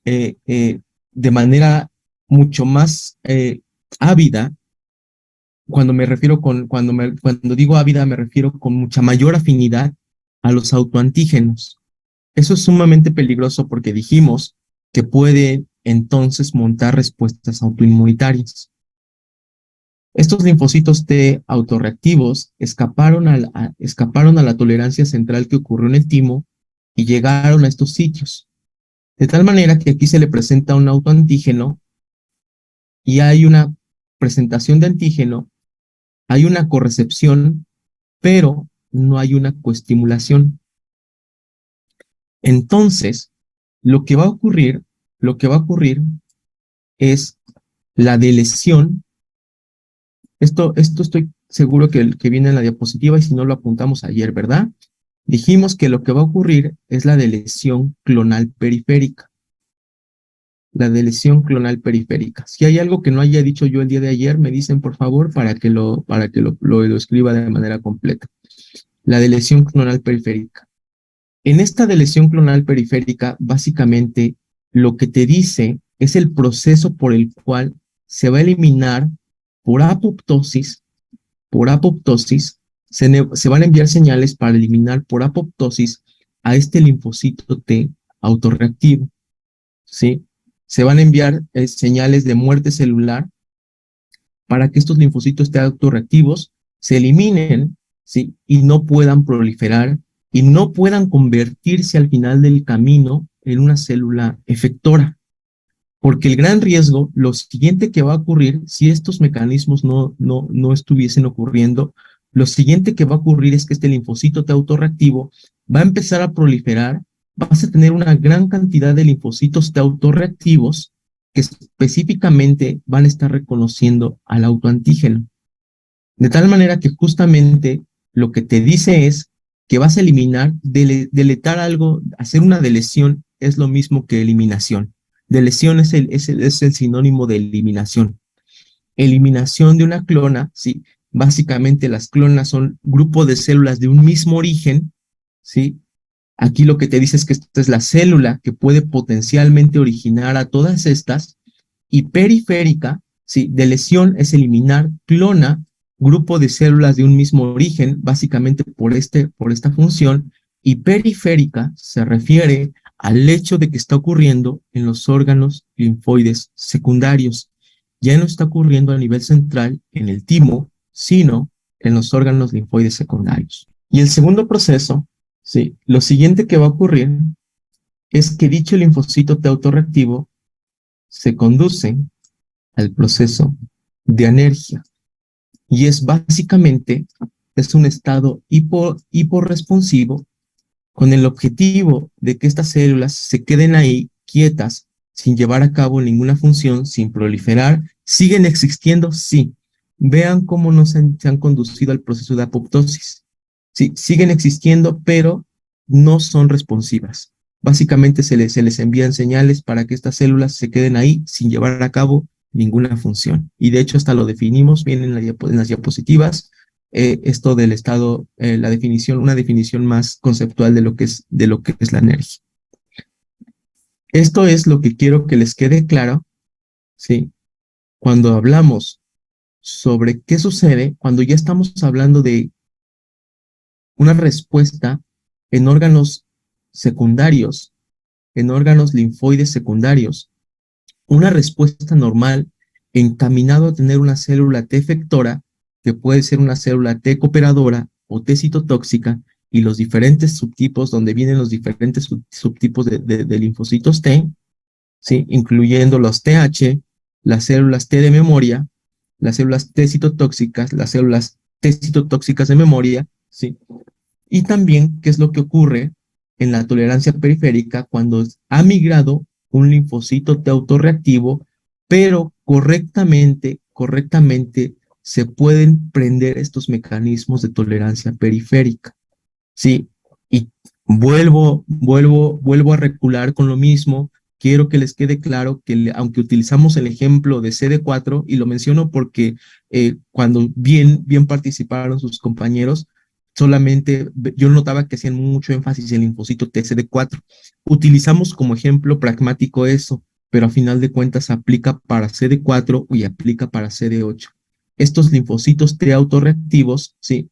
eh, eh, de manera mucho más ávida. Cuando digo ávida, me refiero con mucha mayor afinidad a los autoantígenos. Eso es sumamente peligroso porque dijimos que puede entonces montar respuestas autoinmunitarias. Estos linfocitos T autorreactivos escaparon a la tolerancia central que ocurrió en el timo y llegaron a estos sitios. De tal manera que aquí se le presenta un autoantígeno y hay una presentación de antígeno, hay una correcepción, pero no hay una coestimulación. Entonces, lo que va a ocurrir es la delesión. Esto estoy seguro que viene en la diapositiva y si no lo apuntamos ayer, ¿verdad? Dijimos que lo que va a ocurrir es la delesión clonal periférica. La delesión clonal periférica. Si hay algo que no haya dicho yo el día de ayer, me dicen por favor para que lo escriba de manera completa. La delesión clonal periférica. En esta delesión clonal periférica, básicamente, lo que te dice es el proceso por el cual se va a eliminar por apoptosis, se van a enviar señales para eliminar por apoptosis a este linfocito T autorreactivo, ¿sí? Se van a enviar señales de muerte celular para que estos linfocitos T autorreactivos se eliminen, ¿sí? Y no puedan proliferar y no puedan convertirse al final del camino en una célula efectora. Porque el gran riesgo, lo siguiente que va a ocurrir, si estos mecanismos no estuviesen ocurriendo, lo siguiente que va a ocurrir es que este linfocito T autorreactivo va a empezar a proliferar, vas a tener una gran cantidad de linfocitos T autorreactivos que específicamente van a estar reconociendo al autoantígeno. De tal manera que justamente lo que te dice es que vas a eliminar, deletar algo, hacer una delesión es lo mismo que eliminación. Delesión es el sinónimo de eliminación. Eliminación de una clona, ¿sí? Básicamente las clonas son grupos de células de un mismo origen, ¿sí? Aquí lo que te dice es que esta es la célula que puede potencialmente originar a todas estas, y periférica, ¿sí? De lesión es eliminar, clona, grupo de células de un mismo origen, básicamente por esta función, y periférica se refiere al hecho de que está ocurriendo en los órganos linfoides secundarios. Ya no está ocurriendo a nivel central en el timo, sino en los órganos linfoides secundarios. Y el segundo proceso, sí, lo siguiente que va a ocurrir es que dicho linfocito T autorreactivo se conduce al proceso de anergia. Y es básicamente, es un estado hiporresponsivo con el objetivo de que estas células se queden ahí quietas, sin llevar a cabo ninguna función, sin proliferar. ¿Siguen existiendo? Sí. Vean cómo no se han conducido al proceso de apoptosis. Sí, siguen existiendo, pero no son responsivas. Básicamente se les envían señales para que estas células se queden ahí sin llevar a cabo ninguna función. Y de hecho hasta lo definimos bien en las diapositivas, esto del estado, una definición más conceptual de lo que es la energía. Esto es lo que quiero que les quede claro, ¿sí? Cuando hablamos sobre qué sucede, cuando ya estamos hablando de una respuesta en órganos secundarios, en órganos linfoides secundarios, una respuesta normal encaminado a tener una célula T efectora, que puede ser una célula T cooperadora o T citotóxica, y los diferentes subtipos, donde vienen los diferentes subtipos de linfocitos T, ¿sí? Incluyendo los TH, las células T de memoria, las células T citotóxicas, las células T citotóxicas de memoria, ¿sí? Y también qué es lo que ocurre en la tolerancia periférica cuando ha migrado un linfocito T autorreactivo, pero correctamente se pueden prender estos mecanismos de tolerancia periférica. Sí, y vuelvo a recular con lo mismo quiero que les quede claro que aunque utilizamos el ejemplo de CD4, y lo menciono porque cuando bien participaron sus compañeros, solamente yo notaba que hacían mucho énfasis en el linfocito T CD4. Utilizamos como ejemplo pragmático eso, pero a final de cuentas aplica para CD4 y aplica para CD8. Estos linfocitos T autorreactivos, ¿sí?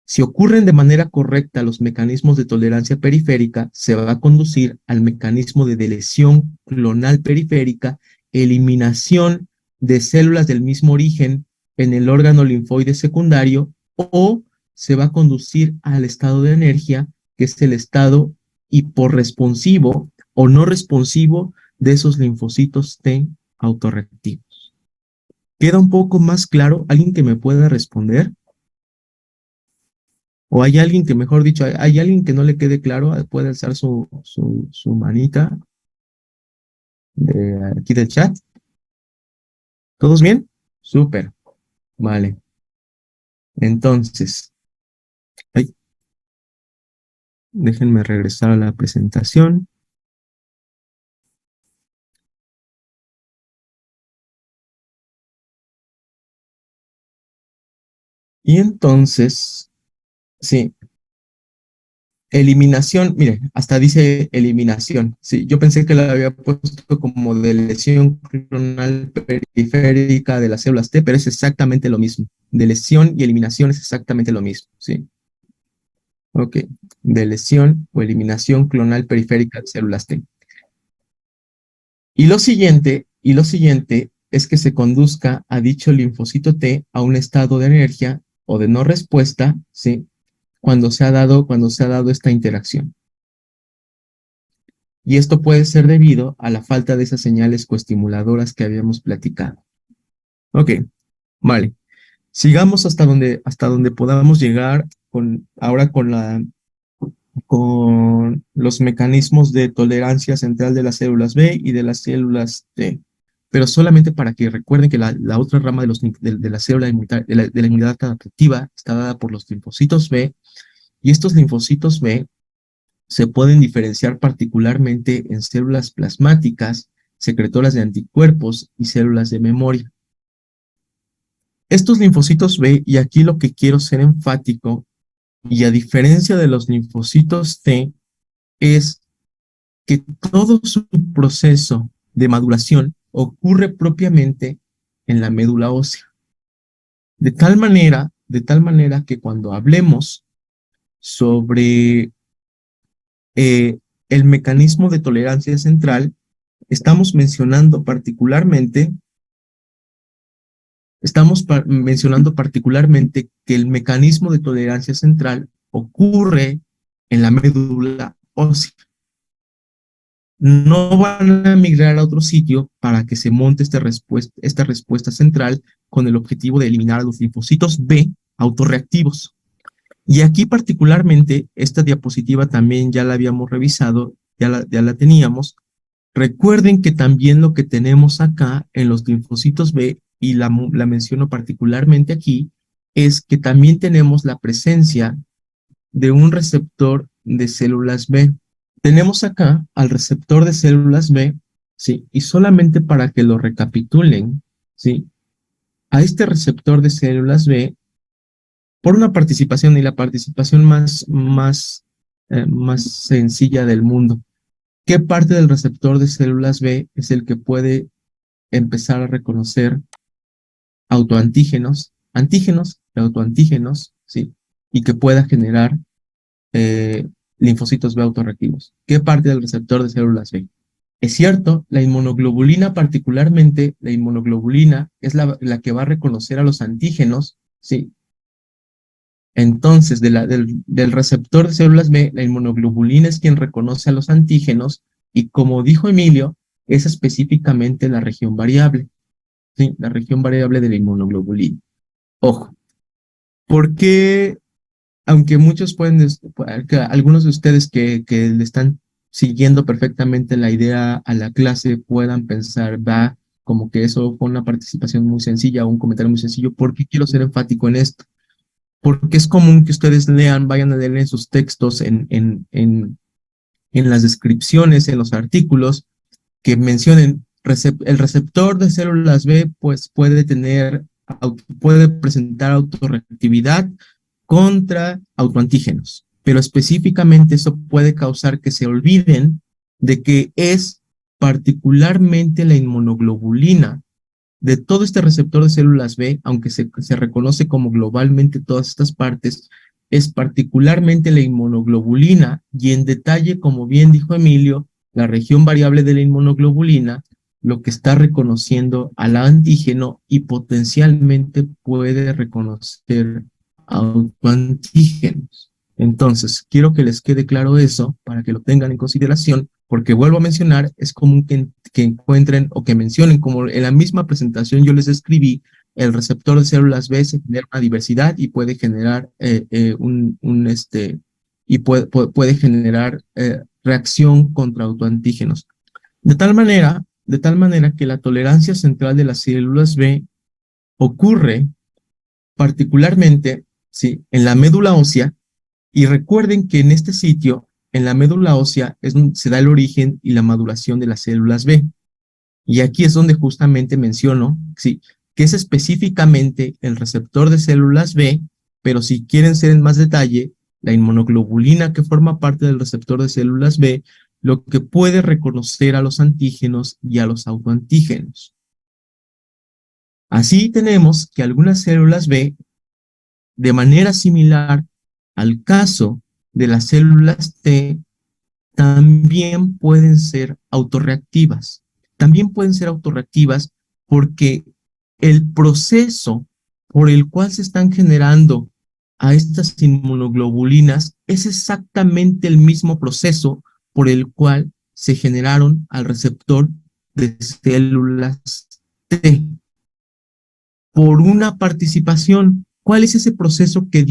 Si ocurren de manera correcta los mecanismos de tolerancia periférica, se va a conducir al mecanismo de lesión clonal periférica, eliminación de células del mismo origen en el órgano linfoide secundario, o se va a conducir al estado de energía, que es el estado hiporresponsivo o no responsivo de esos linfocitos T autorreactivos. ¿Queda un poco más claro? ¿Alguien que me pueda responder? ¿O hay alguien que, mejor dicho, hay alguien que no le quede claro? Puede alzar su manita de aquí del chat. ¿Todos bien? Súper. Vale. Entonces, ay, déjenme regresar a la presentación. Y entonces, sí, eliminación, mire, hasta dice eliminación. Sí, yo pensé que la había puesto como de lesión clonal periférica de las células T, pero es exactamente lo mismo. De lesión y eliminación es exactamente lo mismo, sí. Ok, de lesión o eliminación clonal periférica de células T. Y lo siguiente es que se conduzca a dicho linfocito T a un estado de energía o de no respuesta, ¿sí? Cuando se ha dado esta interacción. Y esto puede ser debido a la falta de esas señales coestimuladoras que habíamos platicado. Ok, vale. Sigamos hasta donde podamos llegar ahora con los mecanismos de tolerancia central de las células B y de las células T. Pero solamente para que recuerden que la otra rama de la célula de la inmunidad adaptativa está dada por los linfocitos B, y estos linfocitos B se pueden diferenciar particularmente en células plasmáticas, secretoras de anticuerpos y células de memoria. Estos linfocitos B, y aquí lo que quiero ser enfático, y a diferencia de los linfocitos T, es que todo su proceso de maduración ocurre propiamente en la médula ósea. De tal manera que cuando hablemos sobre el mecanismo de tolerancia central, estamos mencionando particularmente que el mecanismo de tolerancia central ocurre en la médula ósea. No van a migrar a otro sitio para que se monte esta respuesta central con el objetivo de eliminar a los linfocitos B autorreactivos. Y aquí particularmente, esta diapositiva también ya la habíamos revisado, ya la teníamos. Recuerden que también lo que tenemos acá en los linfocitos B, y la menciono particularmente aquí, es que también tenemos la presencia de un receptor de células B. Tenemos acá al receptor de células B, ¿sí? Y solamente para que lo recapitulen, ¿sí? A este receptor de células B, por una participación, y la participación más sencilla del mundo, ¿qué parte del receptor de células B es el que puede empezar a reconocer autoantígenos, antígenos y autoantígenos, ¿sí? Y que pueda generar linfocitos B autorreactivos? ¿Qué parte del receptor de células B? Es cierto, la inmunoglobulina particularmente, la inmunoglobulina es la que va a reconocer a los antígenos, ¿sí? Entonces, del receptor de células B, la inmunoglobulina es quien reconoce a los antígenos, y como dijo Emilio, es específicamente la región variable, ¿sí? La región variable de la inmunoglobulina. Ojo, ¿por qué? Aunque muchos algunos de ustedes que le están siguiendo perfectamente la idea a la clase puedan pensar, va, como que eso fue una participación muy sencilla o un comentario muy sencillo. ¿Por qué quiero ser enfático en esto? Porque es común que ustedes vayan a leer en sus textos, en las descripciones, en los artículos, que mencionen el receptor de células B, pues puede presentar autorreactividad contra autoantígenos, pero específicamente eso puede causar que se olviden de que es particularmente la inmunoglobulina de todo este receptor de células B, aunque se reconoce como globalmente todas estas partes, es particularmente la inmunoglobulina y en detalle, como bien dijo Emilio, la región variable de la inmunoglobulina, lo que está reconociendo al antígeno y potencialmente puede reconocer autoantígenos. Entonces, quiero que les quede claro eso para que lo tengan en consideración, porque vuelvo a mencionar, es común que encuentren o que mencionen, como en la misma presentación yo les escribí, el receptor de células B se genera una diversidad y puede generar puede generar reacción contra autoantígenos. De tal manera que la tolerancia central de las células B ocurre particularmente, ¿sí?, en la médula ósea, y recuerden que en este sitio, en la médula ósea, es donde se da el origen y la maduración de las células B. Y aquí es donde justamente menciono, ¿sí?, que es específicamente el receptor de células B, pero si quieren ser en más detalle, la inmunoglobulina que forma parte del receptor de células B, lo que puede reconocer a los antígenos y a los autoantígenos. Así tenemos que algunas células B, de manera similar al caso de las células T, también pueden ser autorreactivas. También pueden ser autorreactivas porque el proceso por el cual se están generando a estas inmunoglobulinas es exactamente el mismo proceso por el cual se generaron al receptor de células T. Por una participación. ¿Cuál es ese proceso que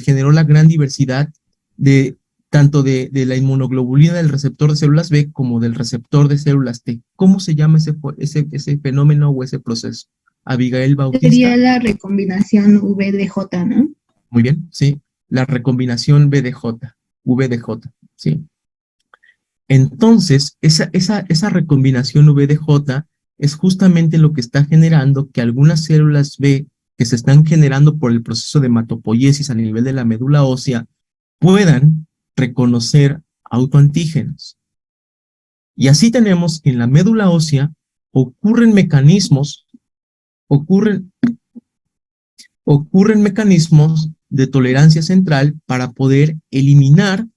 generó la gran diversidad de tanto de la inmunoglobulina del receptor de células B como del receptor de células T? ¿Cómo se llama ese fenómeno o ese proceso? Abigail Bautista. Sería la recombinación VDJ, ¿no? Muy bien, sí. La recombinación VDJ, sí. Entonces, esa recombinación VDJ es justamente lo que está generando que algunas células B que se están generando por el proceso de hematopoiesis a nivel de la médula ósea puedan reconocer autoantígenos. Y así tenemos que en la médula ósea ocurren mecanismos de tolerancia central para poder eliminar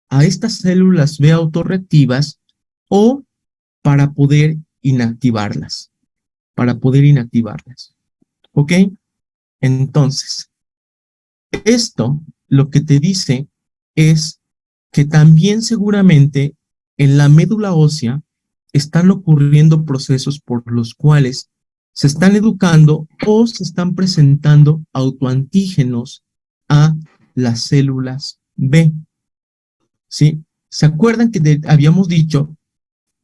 a estas células B autorreactivas o para poder inactivarlas. ¿Ok? Entonces, esto lo que te dice es que también seguramente en la médula ósea están ocurriendo procesos por los cuales se están educando o se están presentando autoantígenos a las células B. ¿Sí? ¿Se acuerdan que habíamos dicho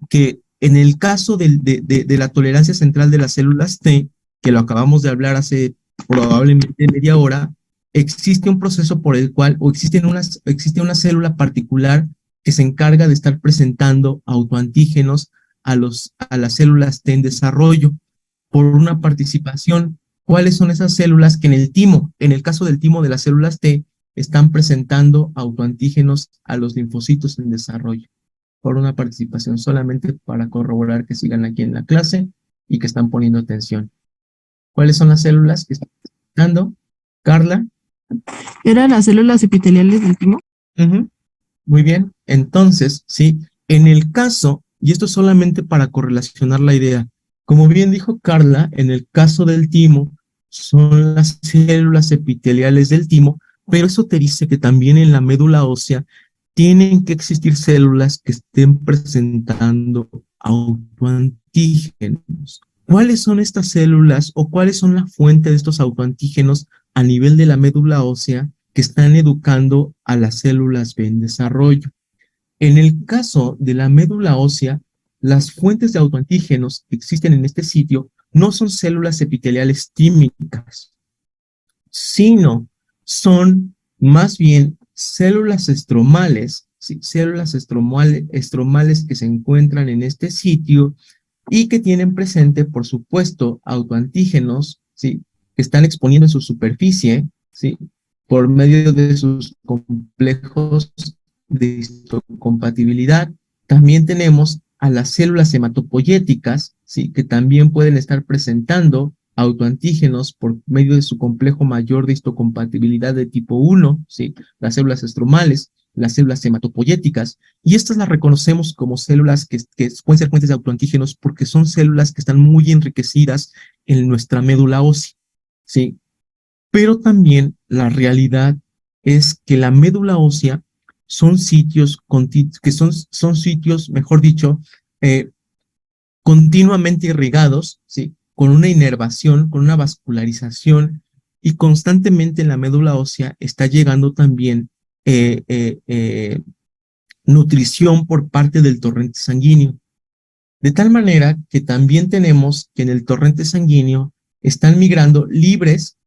que en el caso de la tolerancia central de las células T, que lo acabamos de hablar hace probablemente media hora, existe un proceso por el cual, o existe una célula particular que se encarga de estar presentando autoantígenos a las células T en desarrollo por una participación? ¿Cuáles son esas células que en el caso del timo de las células T, están presentando autoantígenos a los linfocitos en desarrollo? Por una participación, solamente para corroborar que sigan aquí en la clase y que están poniendo atención. ¿Cuáles son las células que están presentando? Carla. ¿Eran las células epiteliales del timo? Muy bien. Entonces, sí, en el caso, y esto es solamente para correlacionar la idea, como bien dijo Carla, en el caso del timo, son las células epiteliales del timo, pero eso te dice que también en la médula ósea tienen que existir células que estén presentando autoantígenos. ¿Cuáles son estas células o cuáles son la fuente de estos autoantígenos a nivel de la médula ósea que están educando a las células B en desarrollo? En el caso de la médula ósea, las fuentes de autoantígenos que existen en este sitio no son células epiteliales tímicas, sino son más bien células estromales, ¿sí? Células estromales que se encuentran en este sitio y que tienen presente, por supuesto, autoantígenos, ¿sí? Que están exponiendo en su superficie, ¿sí? Por medio de sus complejos de histocompatibilidad. También tenemos a las células hematopoyéticas, ¿sí? Que también pueden estar presentando autoantígenos por medio de su complejo mayor de histocompatibilidad de tipo 1, ¿sí? Las células estromales, las células hematopoyéticas, y estas las reconocemos como células que pueden ser fuentes de autoantígenos porque son células que están muy enriquecidas en nuestra médula ósea, ¿sí? Pero también la realidad es que la médula ósea son sitios que son sitios, mejor dicho, eh, continuamente irrigados, ¿sí? Con una inervación, con una vascularización, y constantemente en la médula ósea está llegando también eh, eh, eh, nutrición por parte del torrente sanguíneo. De tal manera que también tenemos que en el torrente sanguíneo están migrando libres,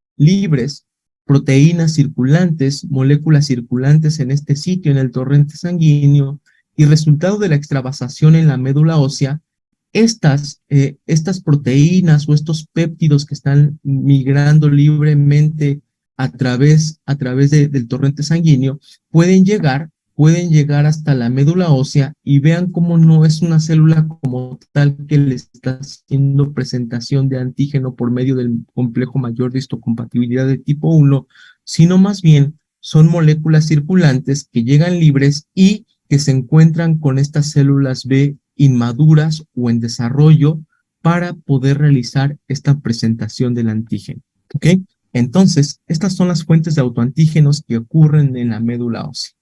proteínas circulantes, moléculas circulantes en este sitio, en el torrente sanguíneo, y resultado de la extravasación en la médula ósea, estas proteínas o estos péptidos que están migrando libremente del torrente sanguíneo pueden llegar hasta la médula ósea, y vean cómo no es una célula como tal que le está haciendo presentación de antígeno por medio del complejo mayor de histocompatibilidad de tipo 1, sino más bien son moléculas circulantes que llegan libres y que se encuentran con estas células B inmaduras o en desarrollo para poder realizar esta presentación del antígeno. ¿Ok? Entonces, estas son las fuentes de autoantígenos que ocurren en la médula ósea.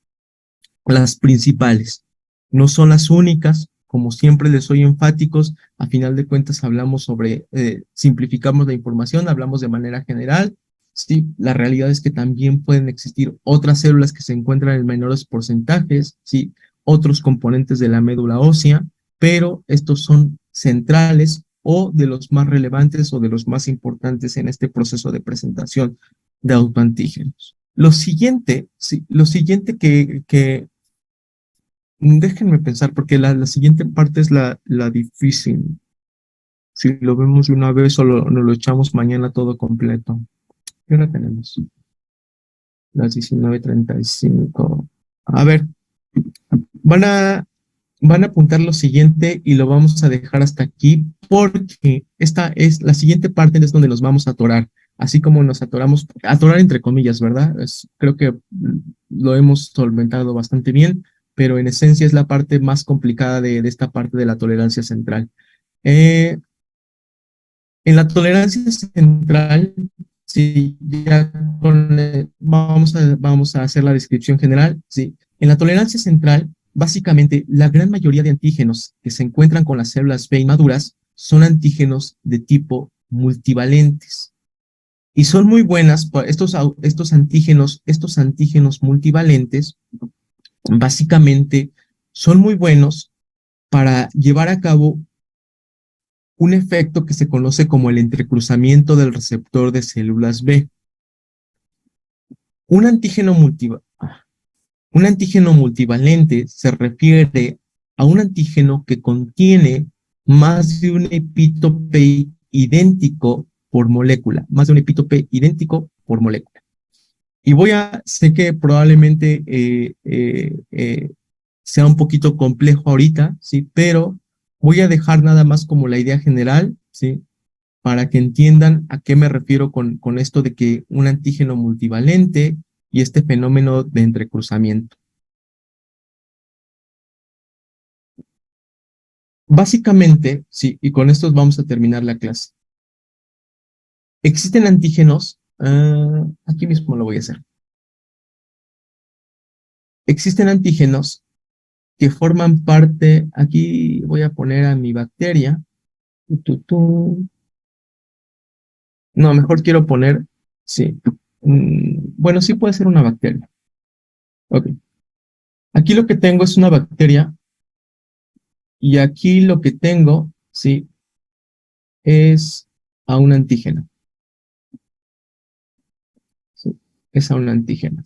Las principales. No son las únicas, como siempre les soy enfáticos, a final de cuentas hablamos sobre, simplificamos la información, hablamos de manera general, sí, la realidad es que también pueden existir otras células que se encuentran en menores porcentajes, sí, otros componentes de la médula ósea, pero estos son centrales o de los más relevantes o de los más importantes en este proceso de presentación de autoantígenos. Lo siguiente, sí, lo siguiente que déjenme pensar, porque la siguiente parte es la difícil. Si lo vemos de una vez o nos lo echamos mañana todo completo. ¿Qué hora tenemos? Las 19:35. A ver, van a, van a apuntar lo siguiente y lo vamos a dejar hasta aquí porque esta es la siguiente parte, es donde nos vamos a atorar. Así como nos atoramos, atorar entre comillas, ¿verdad? Creo que lo hemos solventado bastante bien, pero en esencia es la parte más complicada de esta parte de la tolerancia central. Eh, en la tolerancia central, sí, ya vamos a hacer la descripción general. Sí. En la tolerancia central, básicamente, la gran mayoría de antígenos que se encuentran con las células B inmaduras son antígenos de tipo multivalentes. Y son muy buenas, estos antígenos multivalentes, básicamente, son muy buenos para llevar a cabo un efecto que se conoce como el entrecruzamiento del receptor de células B. Un antígeno, un antígeno multivalente se refiere a un antígeno que contiene más de un epítope idéntico por molécula, más de un epítope idéntico por molécula. Y sé que probablemente sea un poquito complejo ahorita, ¿sí? Pero voy a dejar nada más como la idea general, ¿sí? Para que entiendan a qué me refiero con esto de que un antígeno multivalente y este fenómeno de entrecruzamiento. Básicamente, sí, y con esto vamos a terminar la clase. Existen antígenos, aquí mismo lo voy a hacer. Existen antígenos que forman parte, aquí voy a poner a mi bacteria. No, mejor quiero poner, sí. Bueno, sí puede ser una bacteria. Ok. Aquí lo que tengo es una bacteria y aquí lo que tengo, sí, es a un antígeno. Sí, es a un antígeno.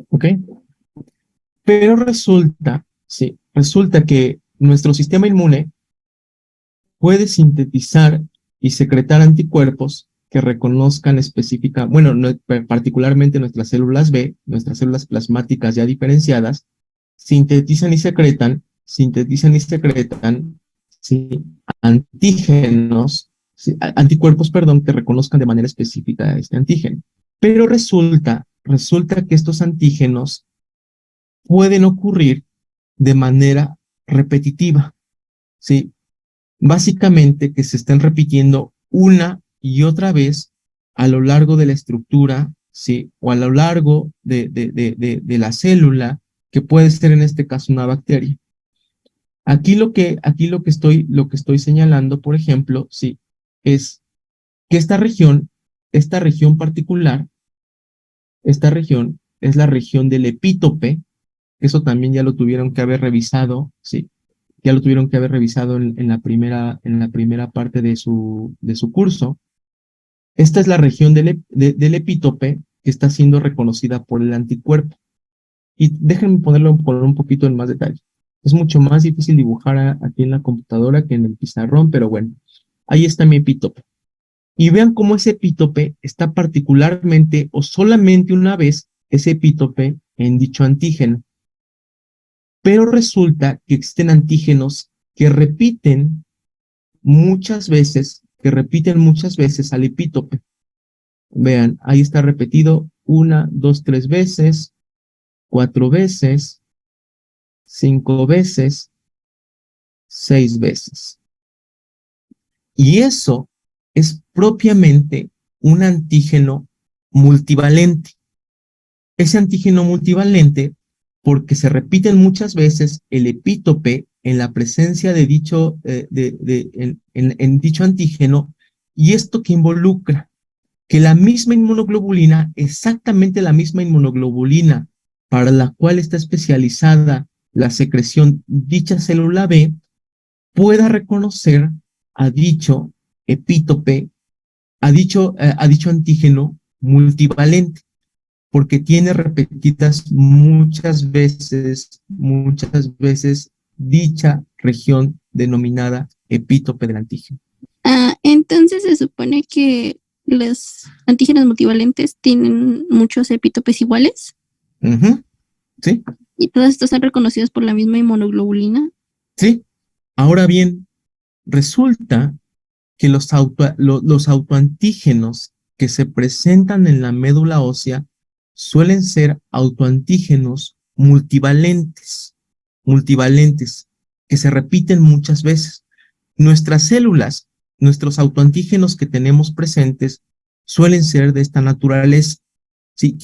¿Ok? Pero resulta que nuestro sistema inmune puede sintetizar y secretar anticuerpos que reconozcan particularmente nuestras células B, nuestras células plasmáticas ya diferenciadas, sintetizan y secretan, ¿sí? Anticuerpos, perdón, que reconozcan de manera específica este antígeno. Pero resulta que estos antígenos pueden ocurrir de manera repetitiva, ¿sí? Básicamente que se estén repitiendo una y otra vez a lo largo de la estructura, ¿sí? O a lo largo de la célula, que puede ser en este caso una bacteria. Aquí lo que estoy señalando, por ejemplo, sí, es que esta región particular, esta región es la región del epítope. Eso también ya lo tuvieron que haber revisado, sí, ya lo tuvieron que haber revisado en la primera parte de su curso. Esta es la región del epítope que está siendo reconocida por el anticuerpo. Y déjenme ponerlo por un poquito en más detalle. Es mucho más difícil dibujar aquí en la computadora que en el pizarrón, pero bueno, ahí está mi epítope. Y vean cómo ese epítope está particularmente o solamente una vez ese epítope en dicho antígeno. Pero resulta que existen antígenos que repiten muchas veces al epítope. Vean, ahí está repetido 1, 2, 3 veces, 4 veces, 5 veces, 6 veces. Y eso es propiamente un antígeno multivalente. Ese antígeno multivalente, porque se repiten muchas veces el epítope en la presencia de dicho, en dicho antígeno, y esto que involucra que la misma inmunoglobulina, exactamente la misma inmunoglobulina para la cual está especializada la secreción dicha célula B, pueda reconocer a dicho epítope, a dicho antígeno multivalente, porque tiene repetidas muchas veces dicha región denominada epítope del antígeno. Entonces se supone que los antígenos multivalentes tienen muchos epítopes iguales. Sí. Y todos estos son reconocidos por la misma inmunoglobulina. Sí. Ahora bien, resulta que los autoantígenos que se presentan en la médula ósea suelen ser autoantígenos multivalentes, que se repiten muchas veces. Nuestras células, nuestros autoantígenos que tenemos presentes suelen ser de esta naturaleza. Sí,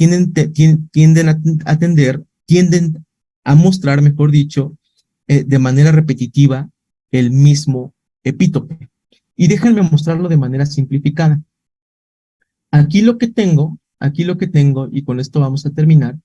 tienden a mostrar, mejor dicho, de manera repetitiva el mismo epítope. Y déjenme mostrarlo de manera simplificada. Aquí lo que tengo, y con esto vamos a terminar,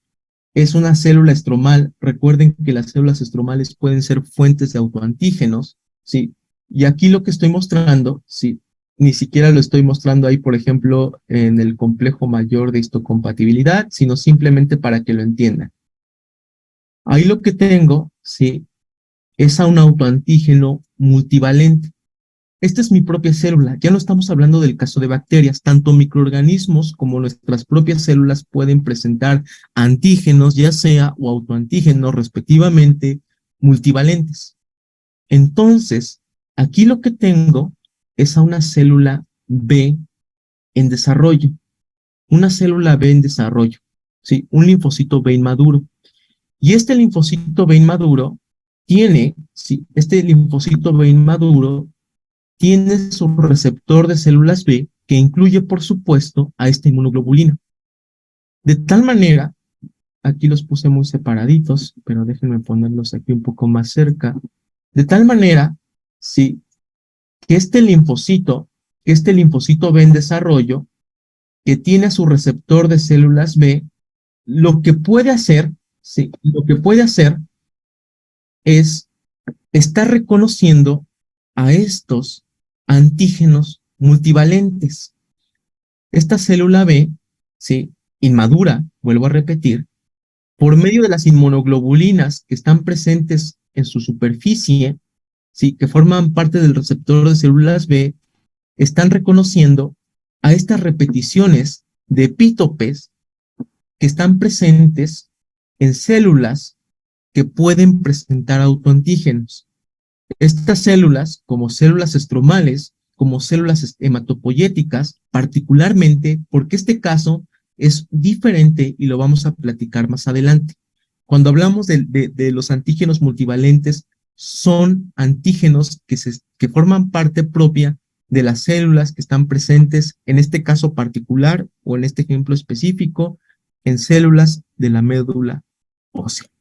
es una célula estromal. Recuerden que las células estromales pueden ser fuentes de autoantígenos, ¿sí? Y aquí lo que estoy mostrando, ¿sí? Ni siquiera lo estoy mostrando ahí, por ejemplo, en el complejo mayor de histocompatibilidad, sino simplemente para que lo entiendan. Ahí lo que tengo, ¿sí? Es a un autoantígeno multivalente. Esta es mi propia célula. Ya no estamos hablando del caso de bacterias. Tanto microorganismos como nuestras propias células pueden presentar antígenos, ya sea o autoantígenos, respectivamente, multivalentes. Entonces, aquí lo que tengo es a una célula B en desarrollo. Una célula B en desarrollo. ¿Sí? Un linfocito B inmaduro. Y este linfocito B inmaduro tiene su receptor de células B que incluye, por supuesto, a esta inmunoglobulina. De tal manera, aquí los puse muy separaditos, pero déjenme ponerlos aquí un poco más cerca. De tal manera, sí, que este linfocito B en desarrollo, que tiene a su receptor de células B, lo que puede hacer es estar reconociendo a estos antígenos multivalentes. Esta célula B, ¿sí? Inmadura, vuelvo a repetir, por medio de las inmunoglobulinas que están presentes en su superficie, ¿sí? Que forman parte del receptor de células B, están reconociendo a estas repeticiones de epítopes que están presentes en células que pueden presentar autoantígenos. Estas células, como células estromales, como células hematopoyéticas, particularmente porque este caso es diferente y lo vamos a platicar más adelante. Cuando hablamos de los antígenos multivalentes, son antígenos que forman parte propia de las células que están presentes, en este caso particular o en este ejemplo específico, en células de la médula ósea.